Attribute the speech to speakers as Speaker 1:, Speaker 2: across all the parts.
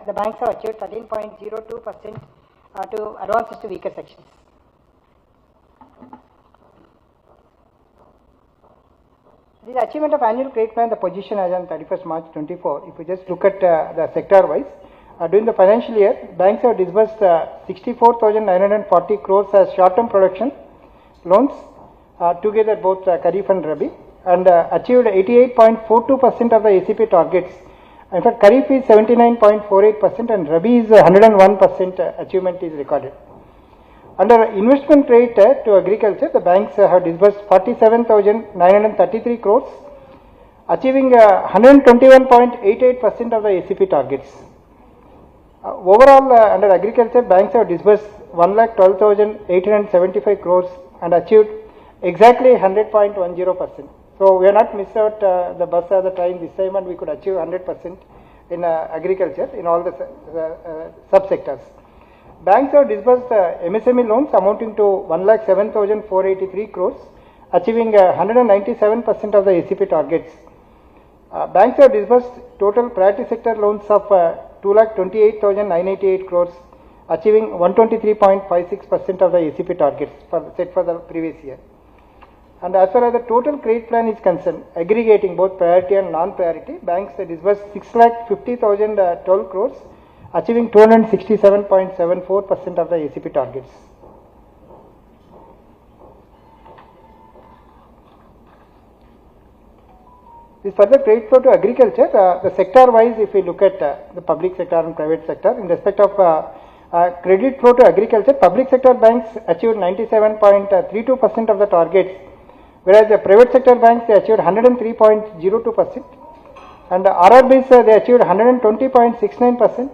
Speaker 1: the banks have achieved 13.02% to advances to weaker sections. This achievement of annual credit plan, the position as on 31st March 24, if we just look at the sector wise, during the financial year, banks have disbursed 64,940 crores as short-term production loans, together both Kharif and Rabi, and achieved 88.42% of the ACP targets. In fact, Kharif is 79.48% and Rabi is 101% achievement is recorded. Under investment rate to agriculture, the banks have disbursed 47,933 crores, achieving 121.88% of the ACP targets. Overall, under agriculture, banks have disbursed 1,12,875 crores and achieved exactly 100.10%. So we are not missed out the bus or the train this time, and we could achieve 100% in agriculture in all the subsectors. Banks have disbursed MSME loans amounting to 1,07,483 crores, achieving 197% of the ACP targets. Banks have disbursed total priority sector loans of 2,28,988 crores, achieving 123.56% of the ACP targets set for the previous year. And as far as the total credit plan is concerned, aggregating both priority and non-priority, banks have disbursed 6,50,012 crores, achieving 267.74% of the ACP targets. This further credit flow to agriculture, the sector wise, if we look at the public sector and private sector, in respect of credit flow to agriculture, public sector banks achieved 97.32% of the targets, whereas the private sector banks they achieved 103.02%, and RRBs they achieved 120.69%.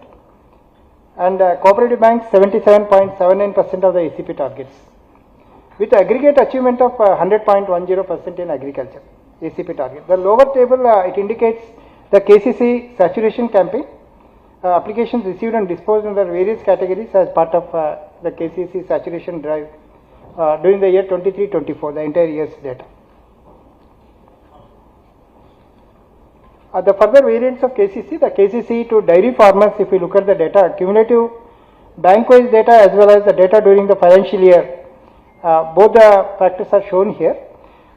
Speaker 1: and cooperative banks 77.79% of the ACP targets, with aggregate achievement of 100.10% in agriculture ACP target. The lower table it indicates the KCC saturation campaign, applications received and disposed under various categories as part of the KCC saturation drive during the year 23-24, the entire year's data. The further variants of KCC, the KCC to dairy farmers, if we look at the data, cumulative bank-wise data as well as the data during the financial year, both the factors are shown here.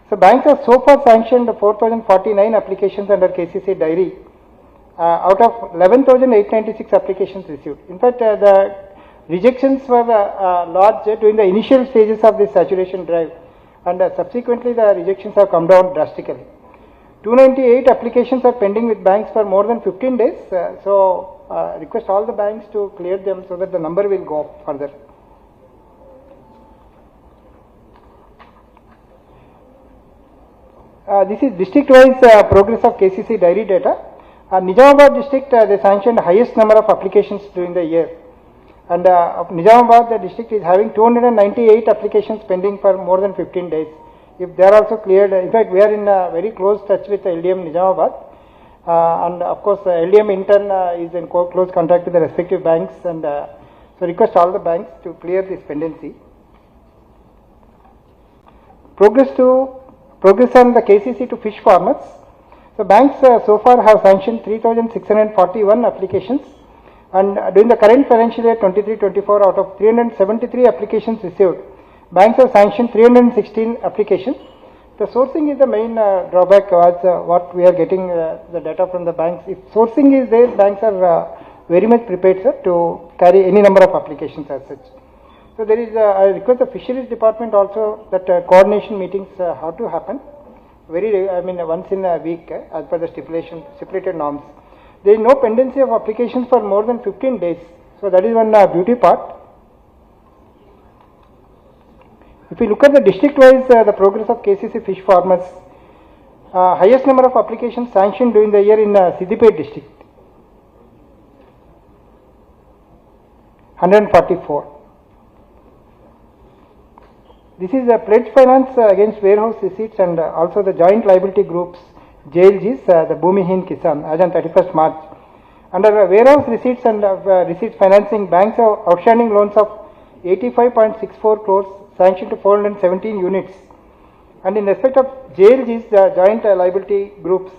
Speaker 1: So banks have so far sanctioned 4,049 applications under KCC dairy out of 11,896 applications received. In fact, the rejections were large during the initial stages of this saturation drive, and subsequently the rejections have come down drastically. 298 applications are pending with banks for more than 15 days. Request all the banks to clear them so that the number will go up further. This is district-wise progress of KCC dairy data. Nizamabad district they sanctioned highest number of applications during the year, and Nizamabad the district is having 298 applications pending for more than 15 days. If they are also cleared, in fact we are in very close touch with the LDM Nizamabad, and of course LDM intern is in close contact with the respective banks, and so request all the banks to clear this pendency. Progress on the KCC to fish farmers. So banks so far have sanctioned 3,641 applications, and during the current financial year 23-24, out of 373 applications received, banks have sanctioned 316 applications. The sourcing is the main drawback was what we are getting the data from the banks. If sourcing is there, banks are very much prepared, sir, to carry any number of applications as such. So there is, I request the fisheries department also that coordination meetings have to happen once in a week as per the stipulated norms. There is no pendency of applications for more than 15 days. So that is one beauty part. If you look at the district-wise, the progress of KCC fish farmers, highest number of applications sanctioned during the year in Siddipet district, 144. This is a pledge finance against warehouse receipts and also the joint liability groups, JLGs, the Bhumihin Kisan, as on 31st March. Under warehouse receipts and receipts financing, banks have outstanding loans of 85.64 crores sanctioned to 417 units. And in respect of JLGs, the joint liability groups,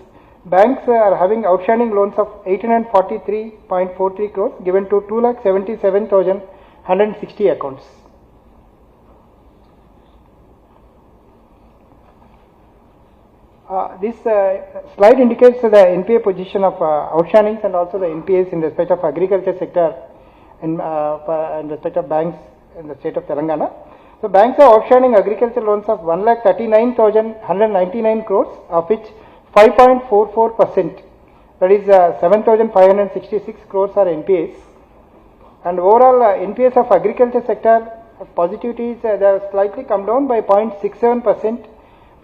Speaker 1: banks are having outstanding loans of 843.43 crores given to 2,77,160 accounts. This slide indicates the NPA position of outstandings and also the NPAs in respect of agriculture sector in respect of banks in the state of Telangana. So banks have outstanding agriculture loans of 1,39,199 crores, of which 5.44%, that is 7,566 crores are NPAs. And overall NPAs of agriculture sector positivities they have slightly come down by 0.67%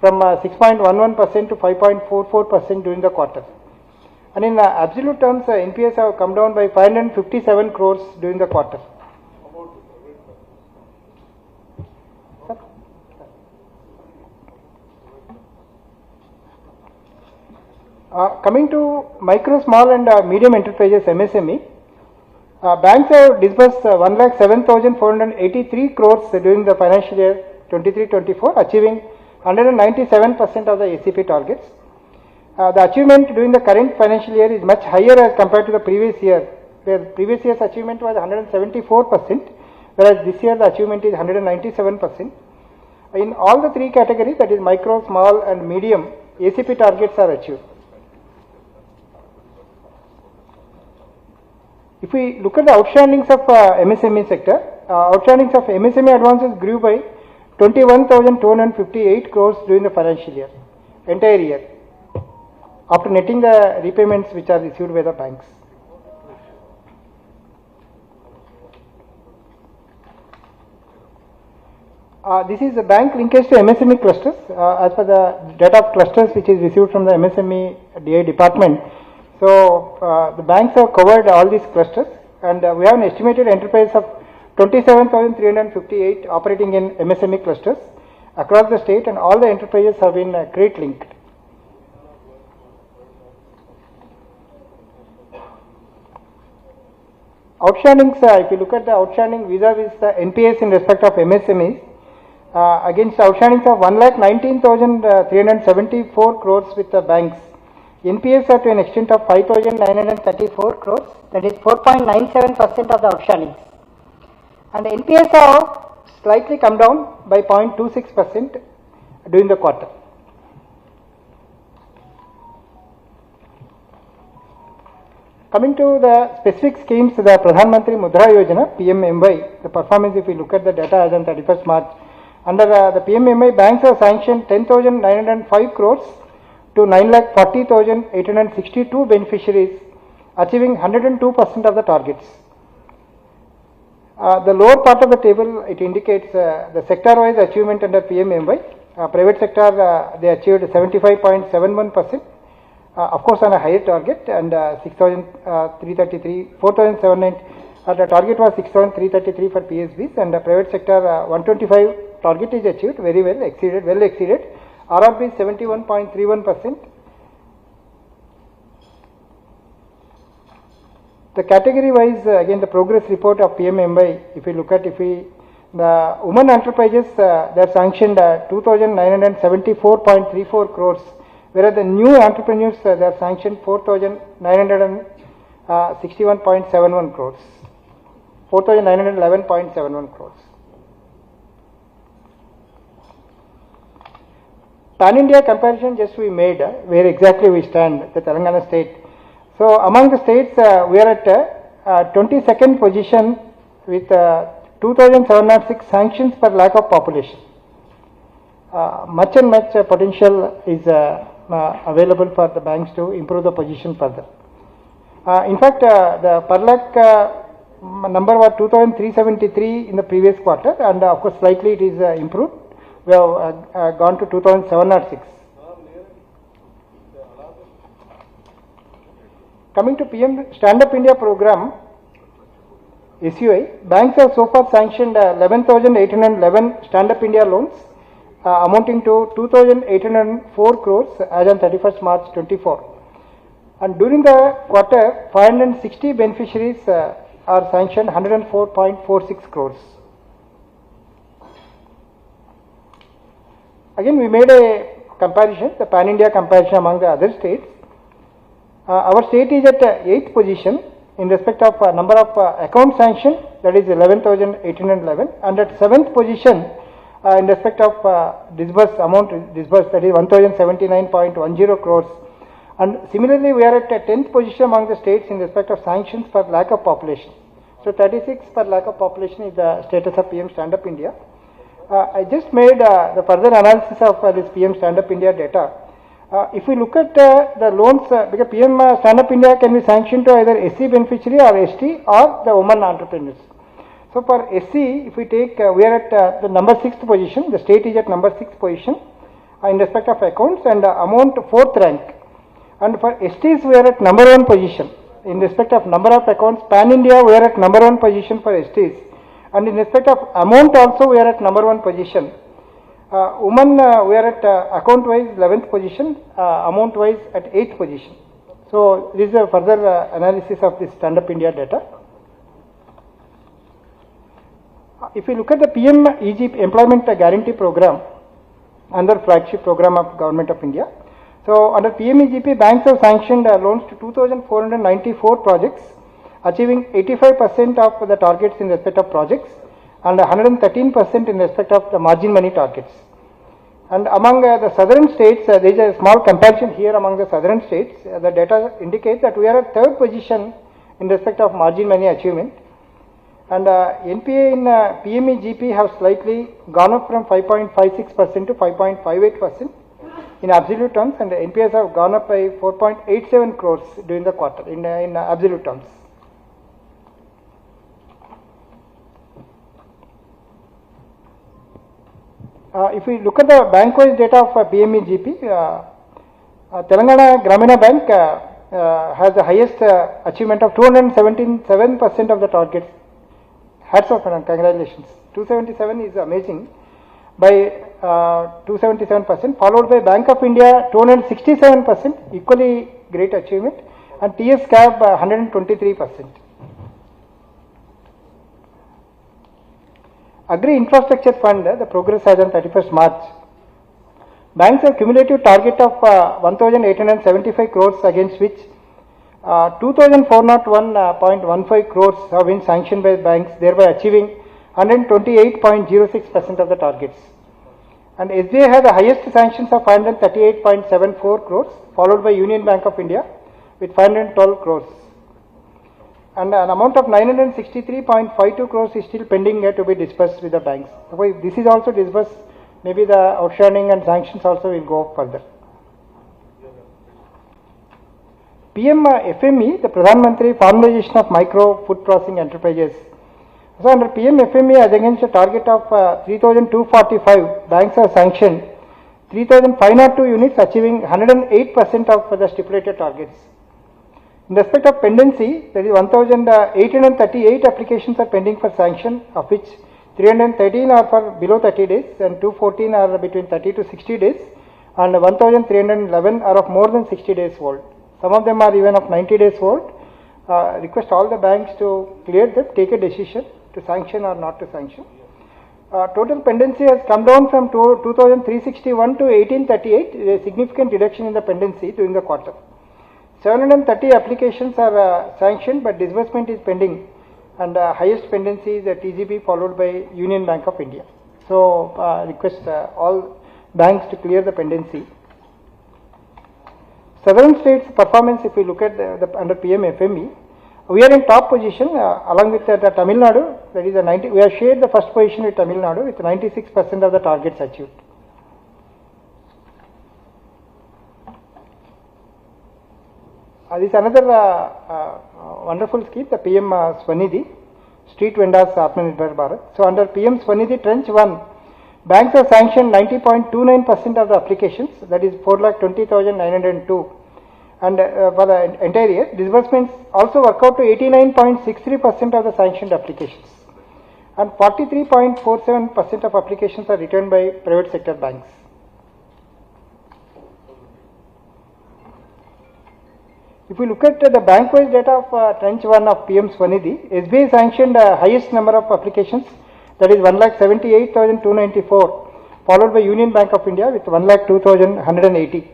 Speaker 1: from 6.11% to 5.44% during the quarter. And in absolute terms, NPAs have come down by 557 crores during the quarter. Coming to micro, small and medium enterprises MSME, banks have disbursed 1,07,483 crores during the financial year 23-24, achieving 197% of the ACP targets. The achievement during the current financial year is much higher as compared to the previous year, where previous year's achievement was 174%, whereas this year the achievement is 197%. In all the three categories, that is micro, small and medium, ACP targets are achieved. If we look at the outstandings of MSME sector, outstandings of MSME advances grew by 21,258 crores during the financial year, entire year, after netting the repayments which are received by the banks. This is a bank linkage to MSME clusters. As per the data of clusters which is received from the MSME DI department, so the banks have covered all these clusters, and we have an estimated enterprise of 27,358 operating in MSME clusters across the state, and all the enterprises have been credit linked. Outstandings, if you look at the outstanding vis-a-vis the NPAs in respect of MSMEs, against outstandings of 1,19,374 crores with the banks, NPAs are to an extent of 5,934 crores, that is 4.97% of the outstandings. And the NPAs have slightly come down by 0.26% during the quarter. Coming to the specific schemes, the Pradhan Mantri Mudra Yojana, PMMY, the performance, if we look at the data as on 31st March, under the PMMY, banks have sanctioned 10,905 crores to 9,40,862 beneficiaries, achieving 102% of the targets. The lower part of the table, it indicates the sector-wise achievement under PMMY. Private sector, they achieved 75.71%, of course on a higher target, and 6,333, 4,790, the target was 6,333 for PSBs, and the private sector 125 target is achieved, very well exceeded, RRB 71.31%. The category wise, again the progress report of PMMY, if we look at, the women enterprises, they are sanctioned 2,974.34 crores, whereas the new entrepreneurs, they are sanctioned 4,961.71 crores, 4,911.71 crores. Pan-India comparison just we made, where exactly we stand, the Telangana state. So among the states, we are at 22nd position with 2,706 sanctions per lakh of population. Much potential is available for the banks to improve the position further. In fact, the per lakh number was 2,373 in the previous quarter, and of course slightly it is improved. We have gone to 2,706. Coming to PM Stand Up India program, SUI, banks have so far sanctioned 11,811 Stand Up India loans, amounting to 2,804 crores as on 31st March 24. And during the quarter, 560 beneficiaries are sanctioned 104.46 crores. Again, we made a comparison, the Pan-India comparison among the other states. Our state is at 8th position in respect of number of account sanction, that is 11,811, and at 7th position in respect of disbursed amount disbursed, that is 1,079.10 crores. And similarly, we are at 10th position among the states in respect of sanctions per lakh of population. So 36 per lakh of population is the status of PM Stand Up India. I just made the further analysis of this PM Stand Up India data. If we look at the loans, because PM Stand Up India can be sanctioned to either SC beneficiary or ST or the women entrepreneurs. So for SC, if we take, we are at the number 6th position, the state is at number 6th position in respect of accounts and amount 4th rank. And for STs, we are at number 1 position in respect of number of accounts. Pan India, we are at number 1 position for STs. And in respect of amount also, we are at number 1 position. Women, we are at account wise 11th position, amount wise at 8th position. So this is a further analysis of this Stand Up India data. If you look at the PM EGP Employment Guarantee Program, under flagship program of Government of India. So under PM EGP, banks have sanctioned loans to 2,494 projects, achieving 85% of the targets in respect of projects and 113% in respect of the margin money targets. And among the southern states, there is a small comparison here among the southern states. The data indicates that we are at 3rd position in respect of margin money achievement. And NPA in PMEGP have slightly gone up from 5.56% to 5.58% in absolute terms, and the NPAs have gone up by 4.87 crores during the quarter in absolute terms. If we look at the bank-wise data of PMEGP, Telangana Gramina Bank has the highest achievement of 277% of the targets. Hats off and congratulations. 277 is amazing by 277%, followed by Bank of India 267%, equally great achievement, and TS CAB 123%. Agri Infrastructure Fund, the progress as on 31st March. Banks have cumulative target of 1,875 crores, against which 2,401.15 crores have been sanctioned by banks, thereby achieving 128.06% of the targets. And SBI has the highest sanctions of 538.74 crores, followed by Union Bank of India with 512 crores. And an amount of 963.52 crores is still pending to be disbursed with the banks. So if this is also disbursed, maybe the outstanding and sanctions also will go up further. PM FME, the Pradhan Mantri Formalization of Micro Food Processing Enterprises. So under PM FME, as against a target of 3,245, banks have sanctioned 3,502 units, achieving 108% of the stipulated targets. In respect of pendency, that is 1,838 applications are pending for sanction, of which 313 are for below 30 days and 214 are between 30 to 60 days, and 1,311 are of more than 60 days old. Some of them are even of 90 days old. Request all the banks to clear them, take a decision to sanction or not to sanction. Total pendency has come down from 2,361 to 1,838, a significant reduction in the pendency during the quarter. 730 applications are sanctioned, but disbursement is pending, and highest pendency is TGB, followed by Union Bank of India. So request all banks to clear the pendency. Southern states performance, if we look at under PM FME, we are in top position along with the Tamil Nadu. That is we have shared the first position with Tamil Nadu with 96% of the targets achieved. This is another wonderful scheme, the PM Swanidhi, Street Vendors Atmanirbhar Bharat. So under PM Swanidhi Tranche 1, banks have sanctioned 90.29% of the applications, that is 4,20,902. And for the entire year, disbursements also work out to 89.63% of the sanctioned applications. And 43.47% of applications are returned by private sector banks. If we look at the bank-wise data of Tranche 1 of PM Swanidhi, SBI sanctioned highest number of applications, that is 1,78,294, followed by Union Bank of India with 1,02,180.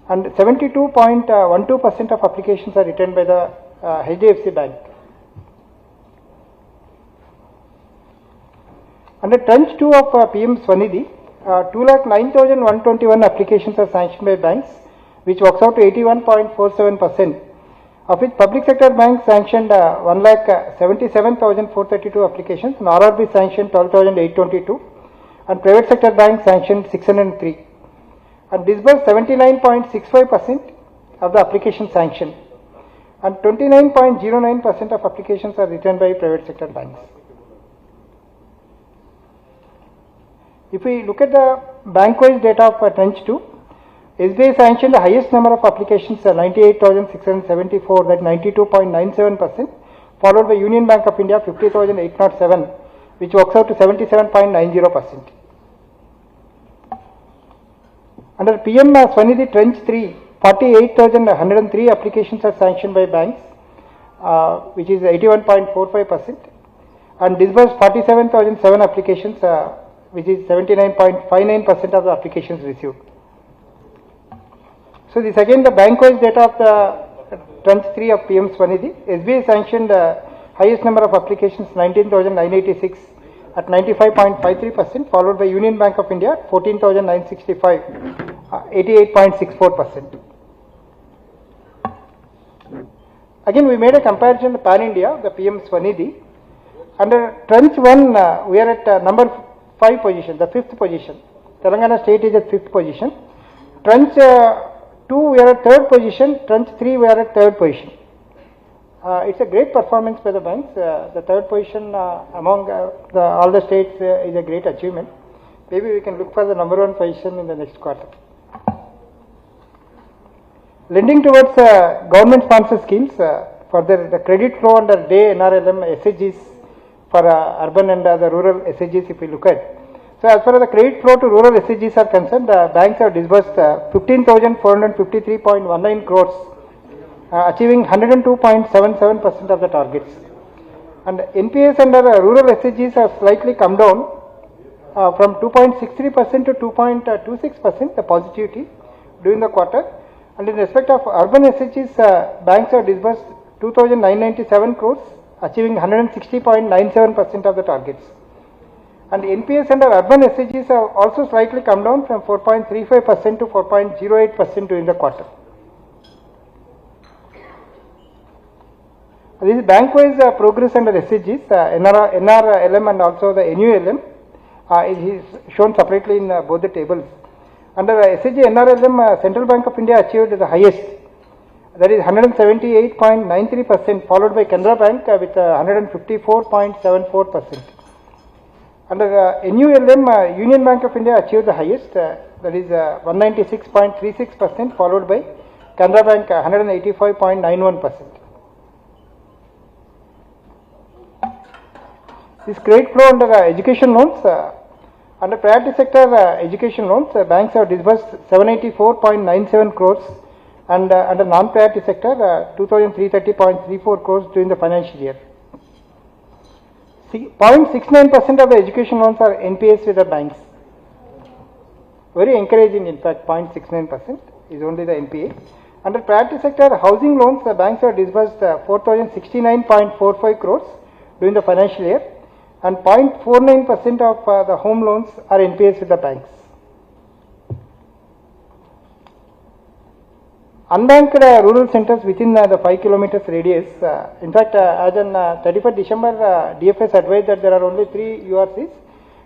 Speaker 1: and 72.12% of applications are returned by the HDFC Bank. Under tranche 2 of PM Swanidhi, 2,09,121 applications are sanctioned by banks, which works out to 81.47%, of which public sector banks sanctioned 1,77,432 applications, and RRB sanctioned 12,822, and private sector banks sanctioned 603, and disbursed 79.65% of the application sanctioned, and 29.09% of applications are returned by private sector banks. If we look at the bank-wise data of tranche 2, SBI sanctioned the highest number of applications, 98,674, that 92.97%, followed by Union Bank of India 50,807, which works out to 77.90%. Under PM Swanidhi tranche 3, 48,103 applications are sanctioned by banks, which is 81.45%, and disbursed 47,007 applications, which is 79.59% of the applications received. So this again the bank-wise data of the tranche 3 of PM Swanidhi. SBI sanctioned highest number of applications, 19,986 at 95.53%, followed by Union Bank of India 14,965, 88.64%. Again we made a comparison to Pan India, the PM Swanidhi. Under tranche 1 we are at number 5 position, the 5th position. Telangana state is at 5th position. Tranche 2 we are at 3rd position, tranche 3 we are at 3rd position. It's a great performance by the banks. The 3rd position among all the states is a great achievement. Maybe we can look for the number 1 position in the next quarter. Lending towards government sponsored schemes, further the credit flow under day NRLM SHGs for urban and the rural SHGs if we look at. So as far as the credit flow to rural SHGs are concerned, the banks have disbursed 15,453.19 crores, achieving 102.77% of the targets. And NPAs under rural SHGs have slightly come down from 2.63% to 2.26%, the positivity during the quarter. And in respect of urban SHGs, banks have disbursed 2,997 crores, achieving 160.97% of the targets. And NPAs under urban SHGs have also slightly come down from 4.35% to 4.08% during the quarter. This is bank-wise progress under SHGs, NRLM and also the NULM. It is shown separately in both the tables. Under SHG NRLM, Central Bank of India achieved the highest, that is 178.93%, followed by Canara Bank with 154.74%. Under NULM, Union Bank of India achieved the highest, that is 196.36%, followed by Canara Bank 185.91%. This credit flow under education loans, under priority sector education loans, banks have disbursed 784.97 crores, and under non-priority sector 2,330.34 crores during the financial year. 0.69% of the education loans are NPAs with the banks. Very encouraging, in fact, 0.69% is only the NPA. Under priority sector housing loans, the banks have disbursed 4,069.45 crores during the financial year, and 0.49% of the home loans are NPAs with the banks. Unbanked rural centers within the 5 kilometers radius, in fact, as on 31st December, DFS advised that there are only 3 URCs,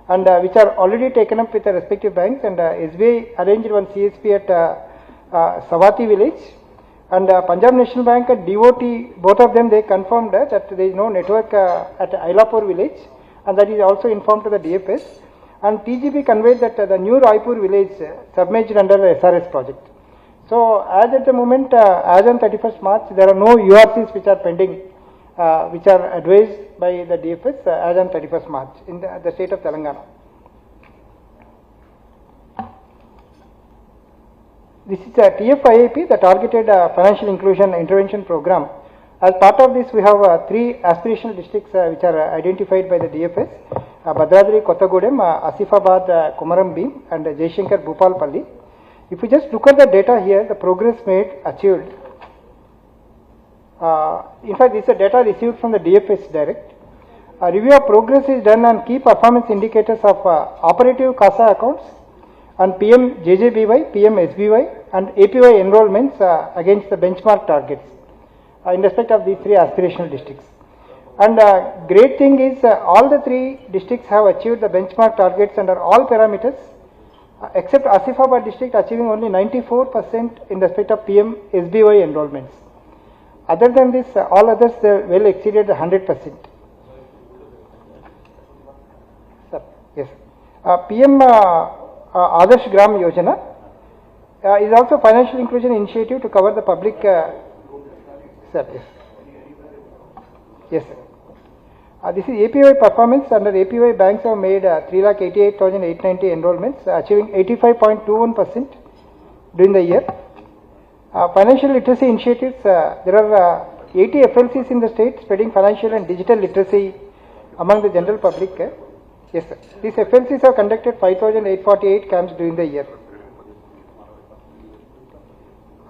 Speaker 1: and which are already taken up with the respective banks, and SBI arranged one CSP at Savati village, and Punjab National Bank and DOT, both of them, they confirmed that there is no network at Ailapur village, and that is also informed to the DFS, and TGB conveyed that the new Raipur village submerged under the SRS project. So as at the moment, as on 31st March, there are no URCs which are pending, which are advised by the DFS as on 31st March in the state of Telangana. This is a TFIAP, the Targeted Financial Inclusion Intervention Program. As part of this, we have 3 aspirational districts which are identified by the DFS, Bhadradri Kottagudem, Asifabad Komaram Bheem, and Jaishankar Bhupalpalli. If you just look at the data here, the progress made, achieved. In fact, this is data received from the DFS Direct. A review of progress is done on key performance indicators of operative CASA accounts and PM JJBY, PM SBY and APY enrollments against the benchmark targets in respect of these three aspirational districts. And great thing is all the three districts have achieved the benchmark targets under all parameters except Asifabad district achieving only 94% in respect of PM SBY enrollments. Other than this, all others well exceeded 100%. Sir, yes. PM Adarsh Gram Yojana is also financial inclusion initiative to cover the public. Sir, yes. Yes, sir. This is APY performance. Under APY, banks have made 3,88,890 enrollments, achieving 85.21% during the year. Financial literacy initiatives, there are 80 FLCs in the state spreading financial and digital literacy among the general public. Yes, sir. These FLCs have conducted 5,848 camps during the year.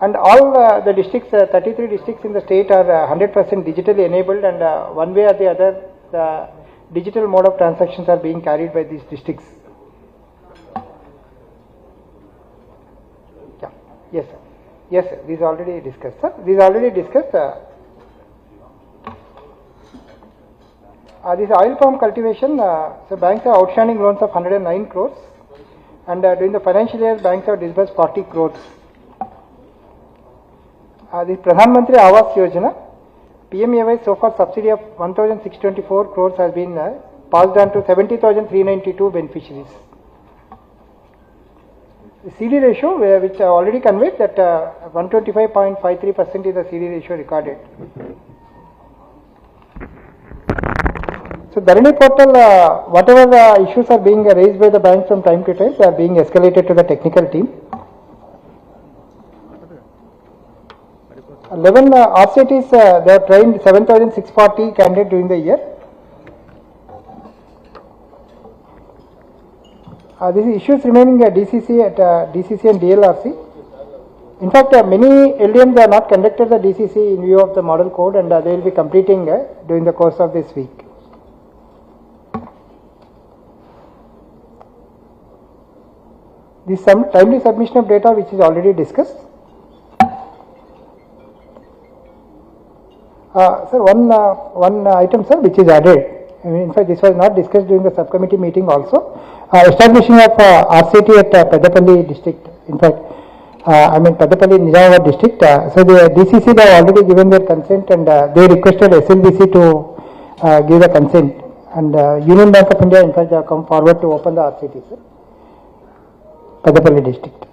Speaker 1: And all the districts, 33 districts in the state are 100% digitally enabled, and one way or the other, the digital mode of transactions are being carried by these districts. Yeah. Yes, sir. Yes, sir. These already discussed, sir. These already discussed. This oil palm cultivation, so banks have outstanding loans of 109 crores, and during the financial year, banks have disbursed 40 crores. The Pradhan Mantri Awas Yojana, PMAY so far subsidy of 1,624 crores has been passed on to 70,392 beneficiaries. The CD ratio, which I already conveyed, that 125.53% is the CD ratio recorded. So Dharani portal, whatever the issues are being raised by the bank from time to time, they are being escalated to the technical team. 11 RCTs, they have trained 7,640 candidates during the year. These issues remaining DCC at DCC and DLRC. In fact, many LDMs are not conducted the DCC in view of the model code, and they will be completing during the course of this week. This timely submission of data, which is already discussed. Sir, one item, sir, which is added. In fact, this was not discussed during the subcommittee meeting also. Establishing of RCT at Peddapalli district. In fact, Peddapalli Nizamabad district. So the DCC, they have already given their consent, and they requested SLBC to give the consent. And Union Bank of India, in fact, they have come forward to open the RCT, sir. Peddapalli district.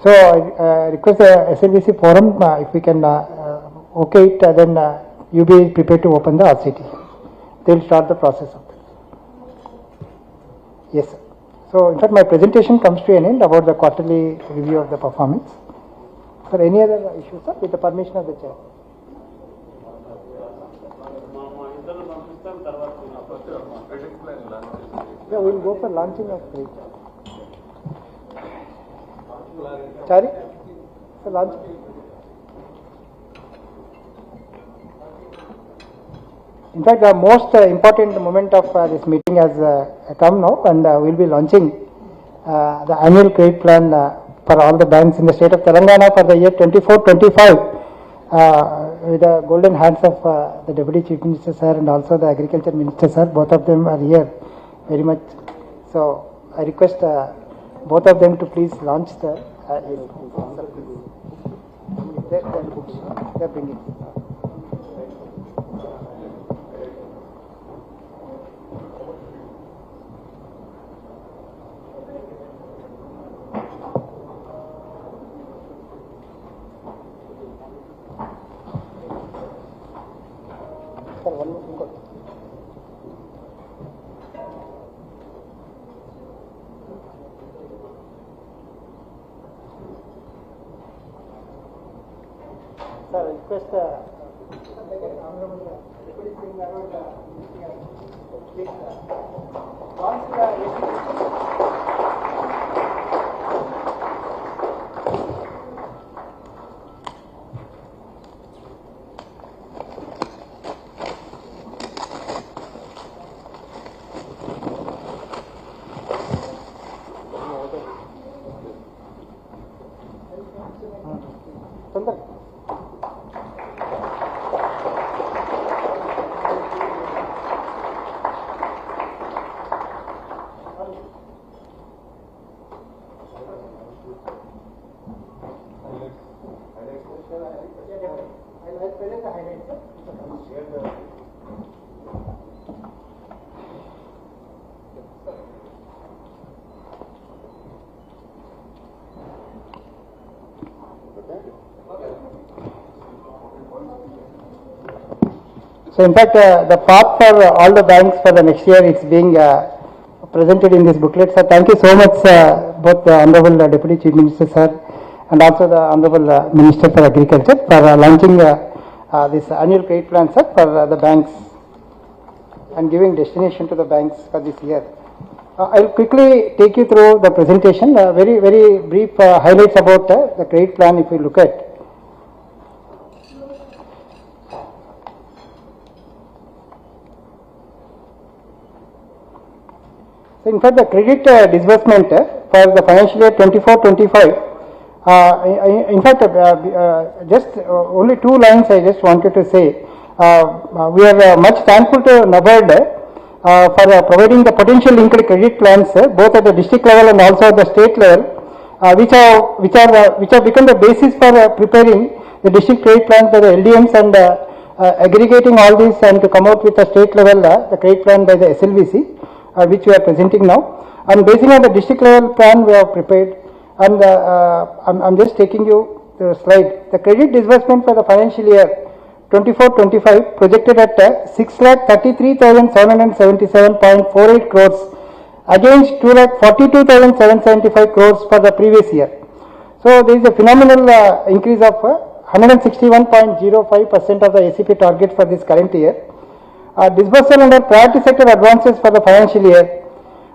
Speaker 1: So I request the SLBC forum, if we can okay it, then UB is prepared to open the RCT. They will start the process of that. Yes, sir. So in fact, my presentation comes to an end about the quarterly review of the performance. Sir, any other issues, sir, with the permission of the chair? Yeah, we will go for launching of credit. Chari? So launch. In fact, the most important moment of this meeting has come now, and we will be launching the annual credit plan for all the banks in the state of Telangana for the year 24-25 with the golden hands of the Deputy Chief Minister, sir, and also the Agriculture Minister, sir. Both of them are here very much. So I request both of them to please launch the they're bringing. Sir, request Honorable Deputy Singh please launch the So in fact, the path for all the banks for the next year is being presented in this booklet. So thank you so much, both the Honorable Deputy Chief Minister sir and also the Honorable Minister for Agriculture for launching this annual credit plan, sir, for the banks and giving destination to the banks for this year. I'll quickly take you through the presentation. Very brief highlights about the credit plan if we look at. So in fact, the credit disbursement for the financial year 24-25, in fact, just only 2 lines I just wanted to say. We are much thankful to NABARD for providing the potential linked credit plans both at the district level and also at the state level, which have become the basis for preparing the district credit plans by the LDMs and aggregating all these and to come out with a state level the credit plan by the SLVC. Which we are presenting now, and basing on the district level plan we have prepared, and I'm just taking you to the slide. The credit disbursement for the financial year 24-25 projected at 6,33,777.48 crores against 2,42,775 crores for the previous year. So there is a phenomenal increase of 161.05% of the ACP target for this current year. Disbursal under priority sector advances for the financial year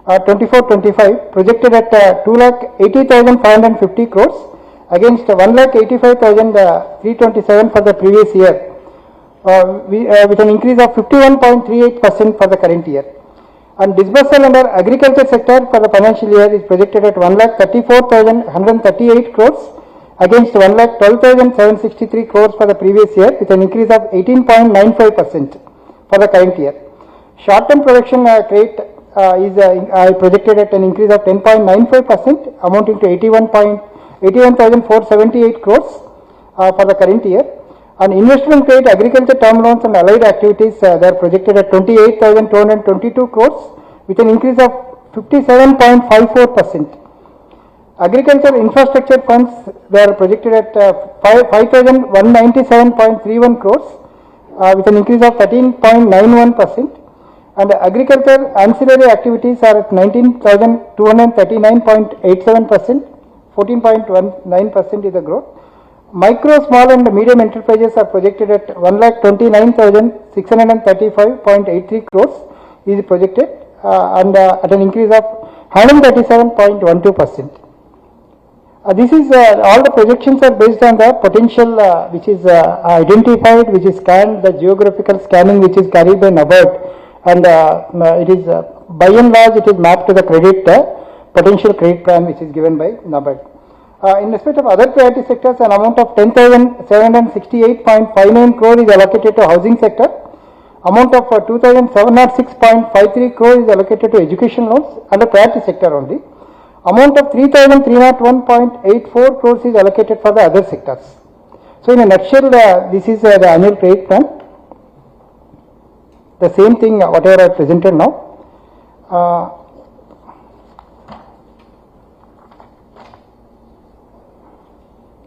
Speaker 1: 24-25 projected at 2,80,550 crores against 1,85,327 for the previous year, with an increase of 51.38% for the current year. And disbursal under agriculture sector for the financial year is projected at 1,34,138 crores against 1,12,763 crores for the previous year, with an increase of 18.95%. For the current year. Short-term production rate is projected at an increase of 10.95%, amounting to 81,478 crores for the current year. And investment grade agriculture term loans and allied activities, they are projected at 28,222 crores with an increase of 57.54%. Agriculture infrastructure funds, they are projected at 5,197.31 crores. With an increase of 13.91%, and agriculture ancillary activities are at 19,239.87%, 14.19% is the growth. Micro, small and medium enterprises are projected at 1,29,635.83 crores is projected and at an increase of 137.12%. This is all the projections are based on the potential which is identified, which is scanned, the geographical scanning which is carried by NABARD, and it is by and large it is mapped to the credit potential credit plan which is given by NABARD. In respect of other priority sectors, an amount of 10,768.59 crore is allocated to housing sector. Amount of 2,706.53 crore is allocated to education loans under priority sector only. Amount of 3,301.84 crores is allocated for the other sectors. So in a nutshell, this is the annual credit plan. The same thing whatever I presented now.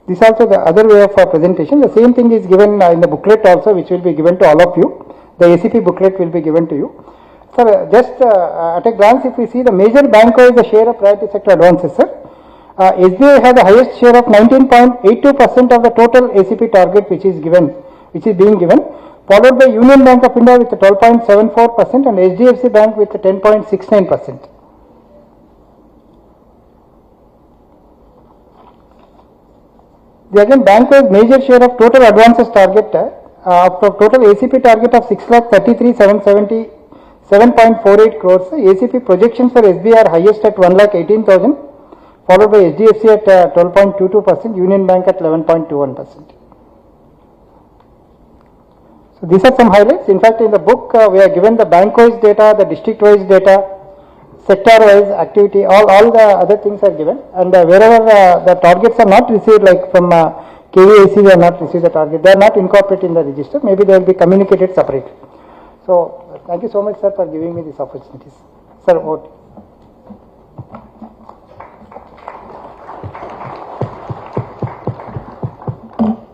Speaker 1: This also the other way of presentation. The same thing is given in the booklet also, which will be given to all of you. The ACP booklet will be given to you. Sir, just at a glance, if we see the major bank is the share of priority sector advances, sir. SBI has the highest share of 19.82% of the total ACP target which is being given, followed by Union Bank of India with 12.74% and HDFC Bank with 10.69%. The again bank has major share of total advances target of total ACP target of 6,33,777.48 crores. ACP projections for SBI are highest at 1,18,000, followed by HDFC at 12.22%, Union Bank at 11.21%. So these are some highlights. In fact, in the book we are given the bank-wise data, the district-wise data, sector-wise activity, all the other things are given, and wherever the targets are not received, like from KVIC, they are not received the target, they are not incorporated in the register, maybe they will be communicated separately. So, thank you so much, sir, for giving me these opportunities. Sir, vote.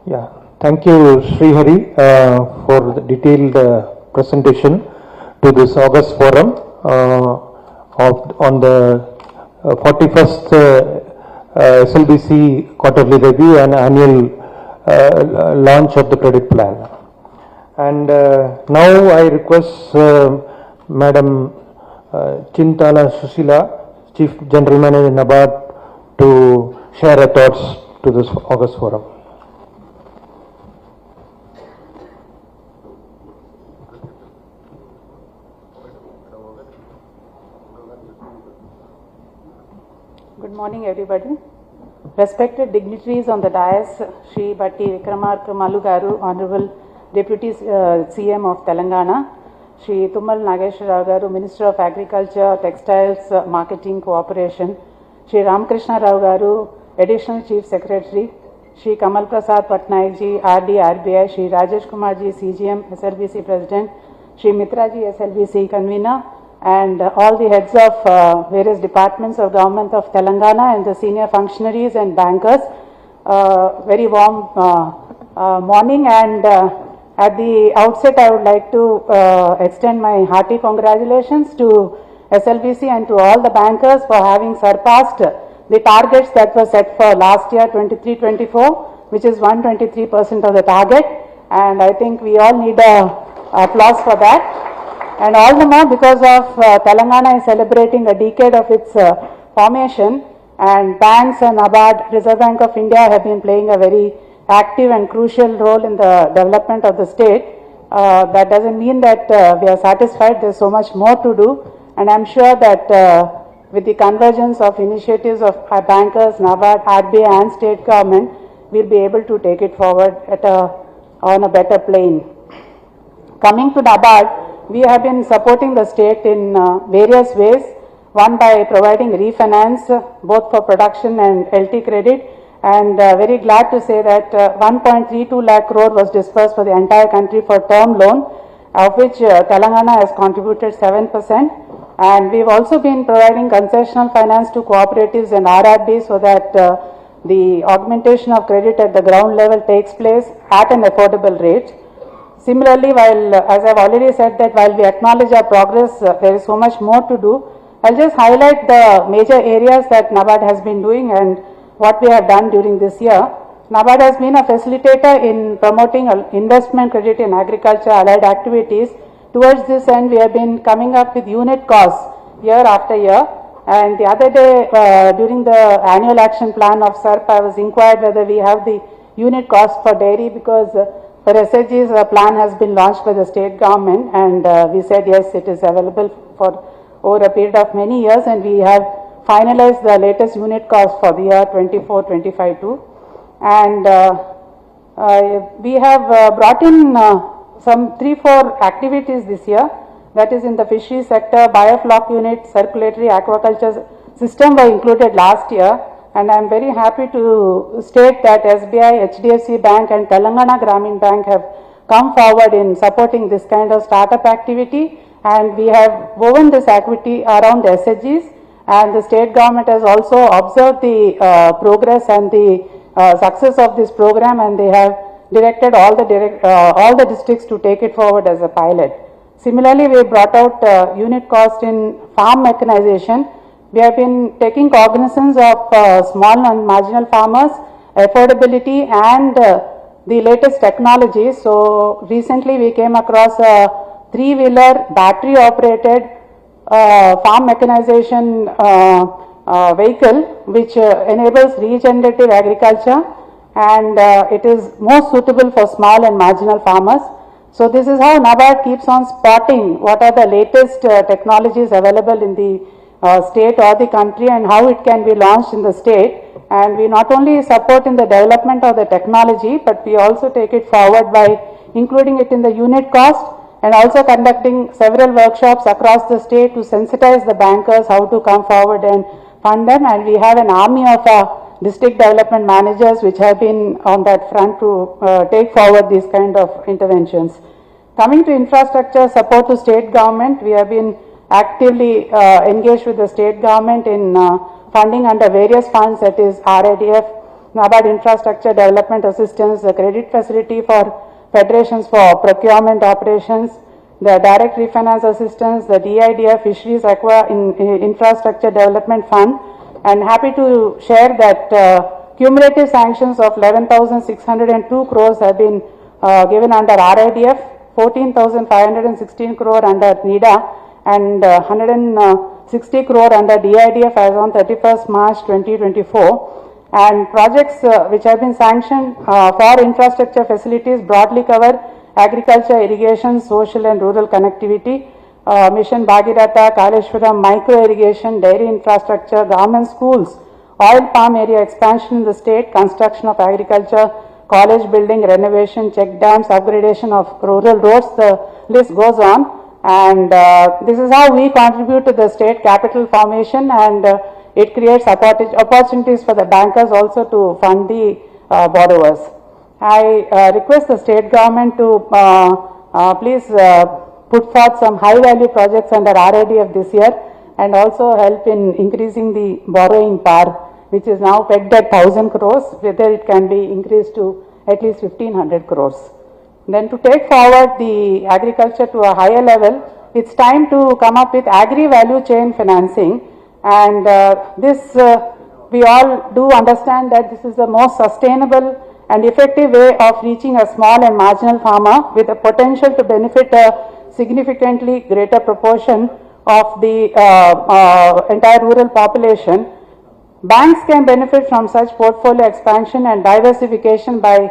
Speaker 2: Yeah, Thank you, Srihari, for the detailed presentation to this August forum on the 41st SLBC quarterly review and annual launch of the credit plan. And now I request Madam Chintala Susila, Chief General Manager NABARD, to share her thoughts to this August forum.
Speaker 3: Good morning, everybody. Respected dignitaries on the dais, Shri Bhatti, Vikramarka, Malugaru, Honorable Deputy CM of Telangana, Shri Tummal Nageshwara Garu, Minister of Agriculture, Textiles, Marketing Cooperation, Shri Ramakrishna Rao Garu, Additional Chief Secretary, Shri Kamal Prasad Patnaik ji, RD RBI, Shri Rajesh Kumar ji, CGM, SLBC President, Shri Mitra ji, SLBC Convener, and all the heads of various departments of Government of Telangana and the senior functionaries and bankers. Very warm morning, and at the outset I would like to extend my hearty congratulations to SLBC and to all the bankers for having surpassed the targets that were set for last year 23-24, which is 123% of the target, and I think we all need applause for that. And all the more because of Telangana is celebrating a decade of its formation, and banks and NABARD, Reserve Bank of India, have been playing a very active and crucial role in the development of the state. That doesn't mean that we are satisfied. There's so much more to do, and I'm sure that with the convergence of initiatives of our bankers, NABARD, RBI and state government, we'll be able to take it forward on a better plane. Coming to NABARD, we have been supporting the state in various ways. One, by providing refinance both for production and LT credit, and very glad to say that 1.32 lakh crore was disbursed for the entire country for term loan, of which Telangana has contributed 7%. And we've also been providing concessional finance to cooperatives and RRBs so that the augmentation of credit at the ground level takes place at an affordable rate. Similarly, while, as I've already said, that while we acknowledge our progress, there is so much more to do. I'll just highlight the major areas that NABARD has been doing and what we have done during this year. NABARD has been a facilitator in promoting investment credit in agriculture allied activities. Towards this end, we have been coming up with unit costs year after year. And the other day, during the annual action plan of SERP, I was inquired whether we have the unit cost for dairy, because for SHGs, a plan has been launched by the state government, and we said yes, it is available for over a period of many years, and we have finalized the latest unit cost for the year 24-25 too. And we have brought in some 3-4 activities this year, that is in the fishery sector, biofloc unit, circulatory aquaculture system were included last year. And I am very happy to state that SBI, HDFC Bank and Telangana Gramin Bank have come forward in supporting this kind of startup activity, and we have woven this activity around SHGs, and the state government has also observed the progress and the success of this program, and they have directed all the districts to take it forward as a pilot. Similarly, we brought out unit cost in farm mechanization. We have been taking cognizance of small and marginal farmers, affordability and the latest technology. So recently we came across a 3-wheeler battery operated farm mechanization vehicle which enables regenerative agriculture, and it is most suitable for small and marginal farmers. So this is how NABARD keeps on spotting what are the latest technologies available in the state or the country and how it can be launched in the state. And we not only support in the development of the technology, but we also take it forward by including it in the unit cost, and also conducting several workshops across the state to sensitize the bankers how to come forward and fund them. And we have an army of district development managers which have been on that front to take forward these kind of interventions. Coming to infrastructure support to state government, we have been actively engaged with the state government in funding under various funds, that is RIDF, NABARD infrastructure development assistance, the credit facility for federations for procurement operations, the direct refinance assistance, the DIDF Fisheries Aqua Infrastructure Development Fund, and happy to share that cumulative sanctions of 11,602 crores have been given under RIDF, 14,516 crore under NIDA, and 160 crore under DIDF as on 31st March 2024. And projects which have been sanctioned for infrastructure facilities broadly cover agriculture, irrigation, social and rural connectivity, Mission Bhagiratha, Kaleshwaram, micro irrigation, dairy infrastructure, government schools, oil palm area expansion in the state, construction of agriculture, college building, renovation, check dams, upgradation of rural roads, the list goes on. And this is how we contribute to the state capital formation, and it creates opportunities for the bankers also to fund the borrowers. I request the state government to please put forth some high value projects under RIDF this year, and also help in increasing the borrowing power, which is now pegged at 1,000 crores, whether it can be increased to at least 1,500 crores. Then to take forward the agriculture to a higher level, it's time to come up with agri-value chain financing, and this we all do understand that this is the most sustainable and effective way of reaching a small and marginal farmer with the potential to benefit a significantly greater proportion of the entire rural population. Banks can benefit from such portfolio expansion and diversification by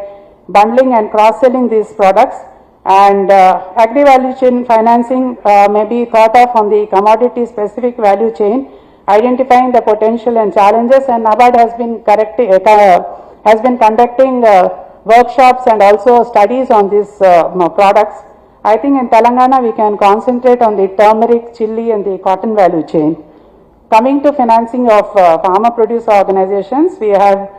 Speaker 3: bundling and cross-selling these products, and agri-value chain financing may be thought of on the commodity-specific value chain, identifying the potential and challenges, and NABARD has been conducting workshops and also studies on these products. I think in Telangana we can concentrate on the turmeric, chili and the cotton value chain. Coming to financing of farmer producer organizations, we have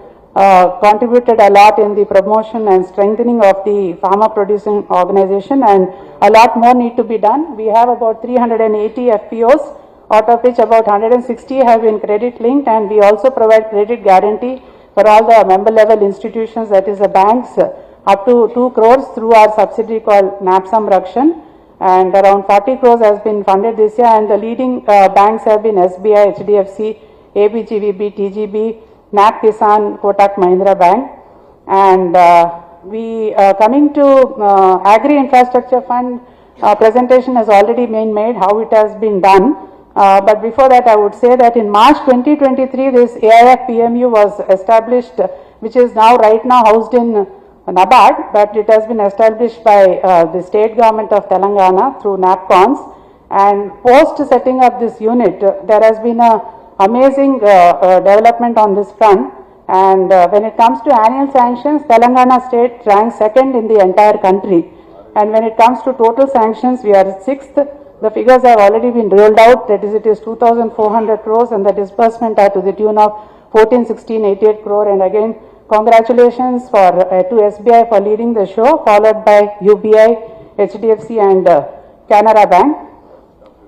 Speaker 3: contributed a lot in the promotion and strengthening of the farmer producing organization, and a lot more need to be done. We have about 380 FPOs, out of which about 160 have been credit linked, and we also provide credit guarantee for all the member level institutions, that is the banks, up to 2 crores through our subsidiary called NAPSAM Rakshan, and around 40 crores has been funded this year, and the leading banks have been SBI, HDFC, ABGVB, TGB, NAP Kisan, Kotak Mahindra Bank. And we coming to Agri Infrastructure Fund, presentation has already been made how it has been done. But before that, I would say that in March 2023, this AIF PMU was established, which is now right now housed in NABARD, but it has been established by the state government of Telangana through NAPCONS. And post setting up this unit, there has been a amazing development on this front. And when it comes to annual sanctions, Telangana state ranks second in the entire country. And when it comes to total sanctions, we are sixth. The figures have already been rolled out, that is, it is 2,400 crores, and the disbursement are to the tune of 14,1688 crore. And again, congratulations for to SBI for leading the show, followed by UBI, HDFC and Canara Bank.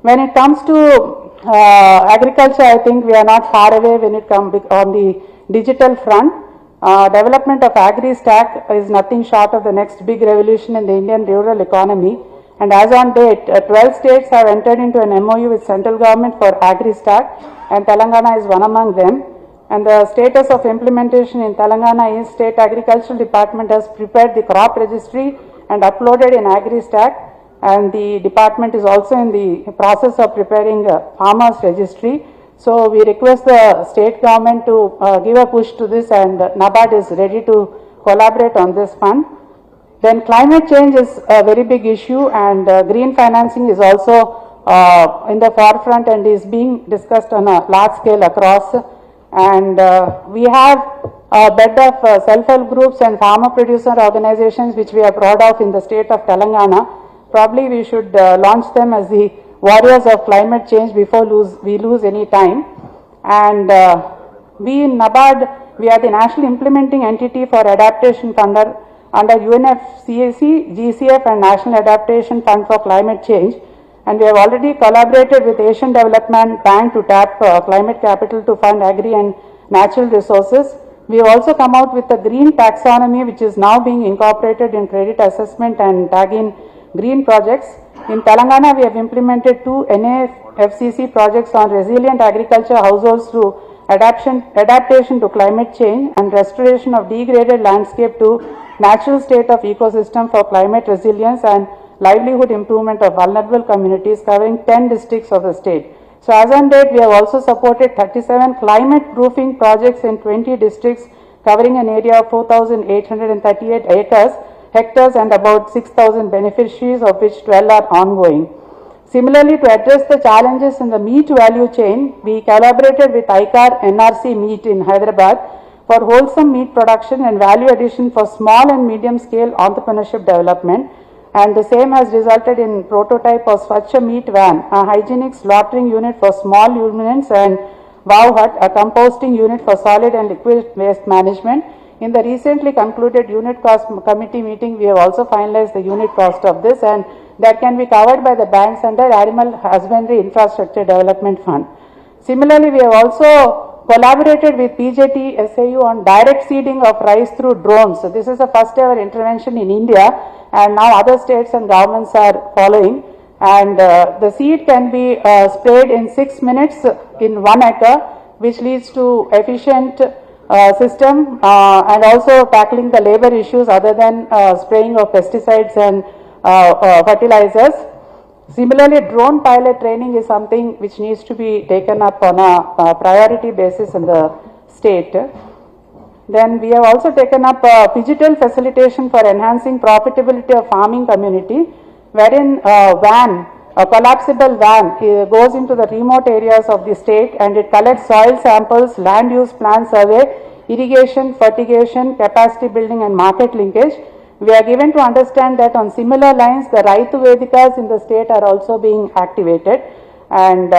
Speaker 3: When it comes to agriculture, I think we are not far away when it comes on the digital front. Development of agri-stack is nothing short of the next big revolution in the Indian rural economy. And as on date, 12 states have entered into an MOU with central government for agri-stack, and Telangana is one among them. And the status of implementation in Telangana is State Agricultural Department has prepared the crop registry and uploaded in agri-stack, and the department is also in the process of preparing a farmers registry. So we request the state government to give a push to this, and NABARD is ready to collaborate on this fund. Then climate change is a very big issue, and green financing is also in the forefront and is being discussed on a large scale across. And we have a bed of self-help groups and farmer producer organizations which we are proud of in the state of Telangana. Probably we should launch them as the warriors of climate change before we lose any time. And we in NABARD, we are the national implementing entity for adaptation fund under UNFCCC, GCF and National Adaptation Fund for Climate Change. And we have already collaborated with Asian Development Bank to tap climate capital to fund agri and natural resources. We have also come out with a green taxonomy which is now being incorporated in credit assessment and tagging green projects. In Telangana, we have implemented 2 NAFCC projects on resilient agriculture households through adaptation to climate change and restoration of degraded landscape to natural state of ecosystem for climate resilience and livelihood improvement of vulnerable communities covering 10 districts of the state. So as on date, we have also supported 37 climate proofing projects in 20 districts covering an area of 4,838 hectares and about 6,000 beneficiaries, of which 12 are ongoing. Similarly, to address the challenges in the meat value chain, we collaborated with ICAR NRC Meat in Hyderabad for wholesome meat production and value addition for small and medium scale entrepreneurship development, and the same has resulted in prototype of Swachh Meat Van, a hygienic slaughtering unit for small ruminants, and Wow Hut, a composting unit for solid and liquid waste management. In the recently concluded unit cost committee meeting, we have also finalized the unit cost of this, and that can be covered by the banks under Animal Husbandry Infrastructure Development Fund. Similarly, we have also collaborated with PJT SAU on direct seeding of rice through drones. So this is the first ever intervention in India, and now other states and governments are following. And the seed can be sprayed in 6 minutes in 1 acre, which leads to efficient system and also tackling the labor issues other than spraying of pesticides and fertilizers. Similarly, drone pilot training is something which needs to be taken up on a priority basis in the state. Then we have also taken up digital facilitation for enhancing profitability of farming community, wherein a collapsible van goes into the remote areas of the state and it collects soil samples, land use plan survey, irrigation, fertigation, capacity building and market linkage. We are given to understand that on similar lines, the Raitu Vedikas in the state are also being activated. And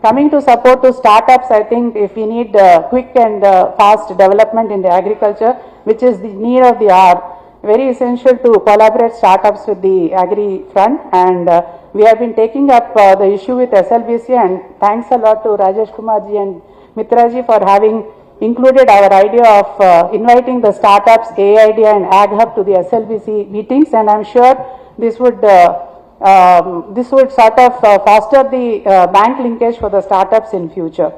Speaker 3: coming to support to startups, I think if we need quick and fast development in the agriculture, which is the need of the hour, very essential to collaborate startups with the agri front. And we have been taking up the issue with SLBC, and thanks a lot to Rajesh Kumarji and Mitraji for having included our idea of inviting the startups, AID and Ag Hub to the SLBC meetings, and I'm sure this would sort of foster the bank linkage for the startups in future.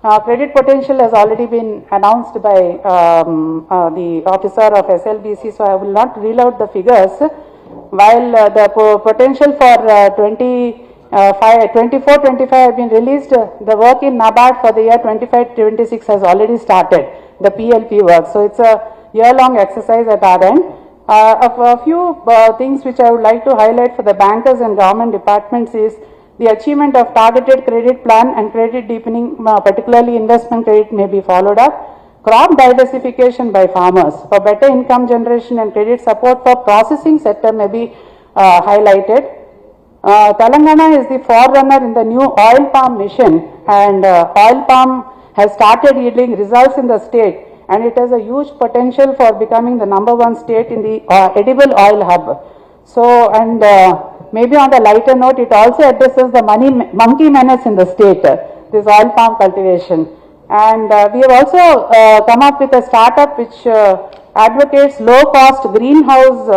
Speaker 3: Credit potential has already been announced by the officer of SLBC, so I will not reel out the figures. While the potential for 24-25 have been released, the work in NABARD for the year 25-26 has already started, the PLP work. So it's a year-long exercise at our end. A few things which I would like to highlight for the bankers and government departments is the achievement of targeted credit plan and credit deepening, particularly investment credit, may be followed up. Crop diversification by farmers for better income generation and credit support for processing sector may be highlighted. Telangana is the forerunner in the new oil palm mission, and oil palm has started yielding results in the state, and it has a huge potential for becoming the #1 state in the edible oil hub. So, and maybe on the lighter note, it also addresses the monkey menace in the state, this oil palm cultivation. And we have also come up with a startup which advocates low cost greenhouse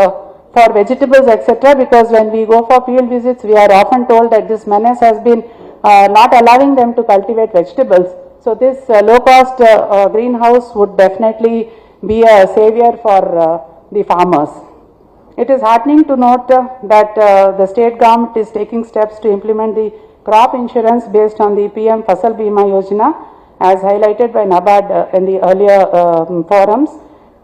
Speaker 3: for vegetables, etc., because when we go for field visits, we are often told that this menace has been not allowing them to cultivate vegetables. So this low cost greenhouse would definitely be a savior for the farmers. It is heartening to note that the state government is taking steps to implement the crop insurance based on the PM Fasal Bima Yojana, as highlighted by NABARD in the earlier forums.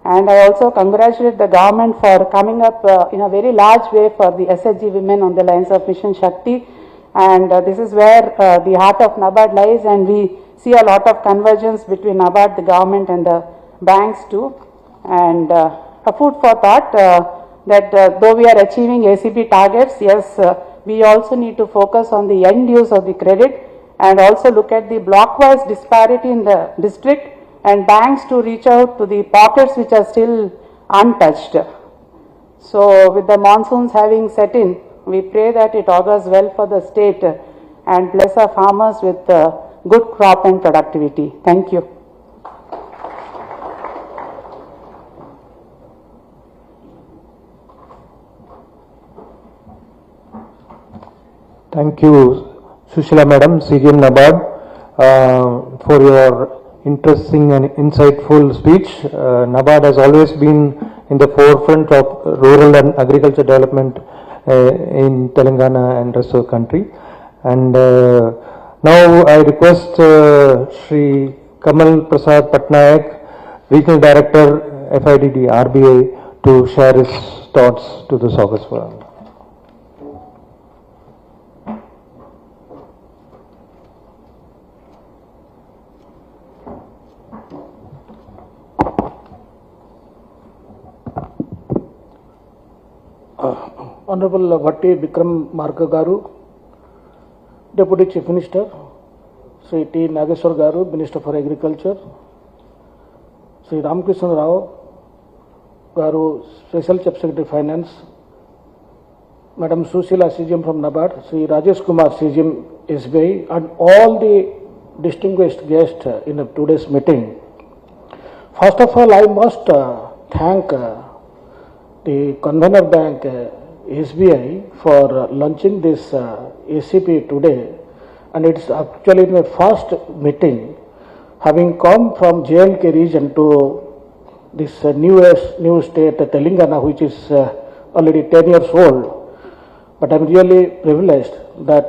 Speaker 3: And I also congratulate the government for coming up in a very large way for the SHG women on the lines of Mission Shakti. And this is where the heart of NABARD lies, and we see a lot of convergence between NABARD, the government and the banks too. And a food for thought that though we are achieving ACB targets, yes, we also need to focus on the end use of the credit and also look at the block-wise disparity in the district, and banks to reach out to the pockets which are still untouched. So with the monsoons having set in, we pray that it augurs well for the state and bless our farmers with good crop and productivity. Thank you.
Speaker 2: Thank you, Sushila Madam, CGM NABARD, for your interesting and insightful speech. NABARD has always been in the forefront of rural and agriculture development in Telangana and rest of the country. And now I request Shri Kamal Prasad Patnaik, Regional Director, FIDD, RBI, to share his thoughts to this August forum.
Speaker 4: Honorable Bhatti Vikramarka Garu, Deputy Chief Minister, Sri T. Nageshwar Garu, Minister for Agriculture, Sri Ramkrishna Rao Garu, Special Chief Secretary Finance, Madam Susila CGM from NABARD, Sri Rajesh Kumar CGM SBI, and all the distinguished guests in today's meeting. First of all, I must thank the Convener Bank SBI for launching this ACP today, and it's actually my first meeting having come from J&K region to this new state Telangana, which is already 10 years old. But I'm really privileged that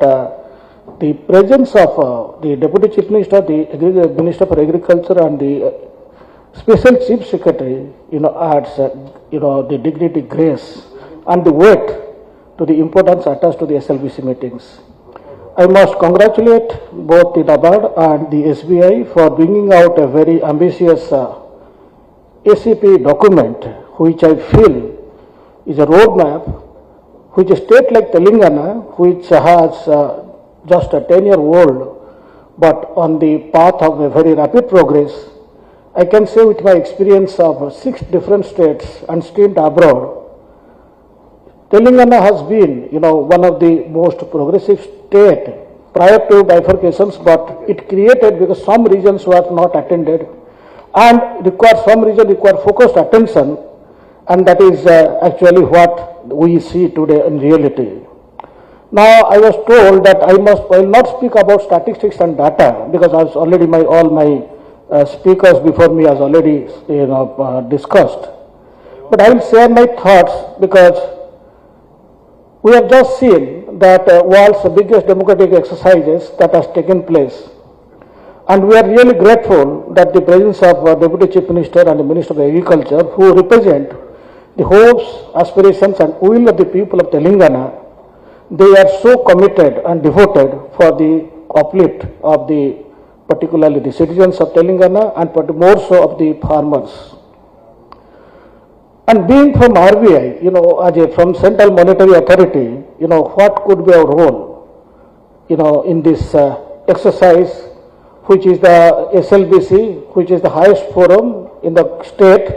Speaker 4: the presence of the Deputy Chief Minister, the Minister for Agriculture, and the Special Chief Secretary, adds, the dignity, grace, and the weight to the importance attached to the SLBC meetings. I must congratulate both the NABARD and the SBI for bringing out a very ambitious ACP document, which I feel is a roadmap which a state like Telangana, which has just a 10-year-old, but on the path of a very rapid progress. I can say with my experience of 6 different states and stint abroad, Telangana has been, one of the most progressive state prior to bifurcations, but it created because some regions were not attended and some regions require focused attention, and that is actually what we see today in reality. Now, I was told that I will not speak about statistics and data because as already all my speakers before me has already discussed. But I will share my thoughts because we have just seen that world's biggest democratic exercises that has taken place, and we are really grateful that the presence of Deputy Chief Minister and the Minister of Agriculture, who represent the hopes, aspirations, and will of the people of Telangana. They are so committed and devoted for the uplift of particularly the citizens of Telangana and more so of the farmers. And being from RBI, from Central Monetary Authority, what could be our role, in this exercise, which is the SLBC, which is the highest forum in the state,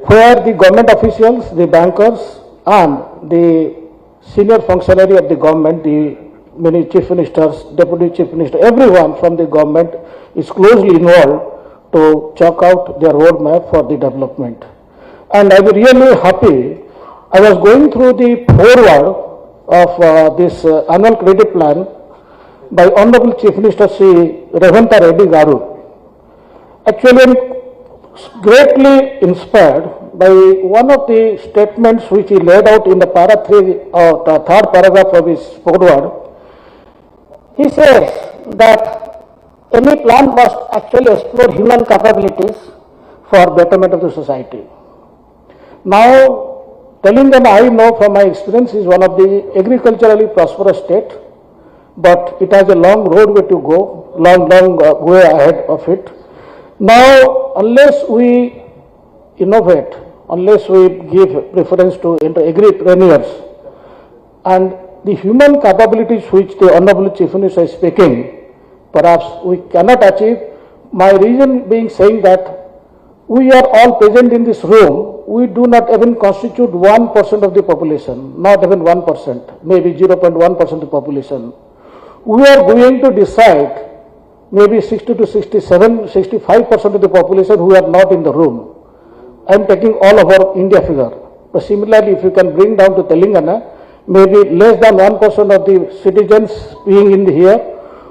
Speaker 4: where the government officials, the bankers, and the senior functionary of the government, the many chief ministers, deputy chief minister, everyone from the government is closely involved to chalk out their roadmap for the development. And I was really happy. I was going through the foreword of this annual credit plan by Honorable Chief Minister Sri Revanta Reddy Garu. Actually, I'm greatly inspired by one of the statements which he laid out in the third paragraph of his foreword. He says that any plan must actually explore human capabilities for betterment of the society. Now, Telangana, I know from my experience, is one of the agriculturally prosperous state, but it has a long roadway to go, long way ahead of it. Now, unless we innovate, unless we give preference to agripreneurs and the human capabilities which the Honorable Chief Minister is speaking, perhaps we cannot achieve. My reason being saying that we are all present in this room, we do not even constitute 1% of the population, not even 1%, maybe 0.1% of the population. We are going to decide maybe 60 to 67, 65% of the population who are not in the room. I am taking all over India figure. But similarly, if you can bring down to Telangana, maybe less than 1% of the citizens being in here,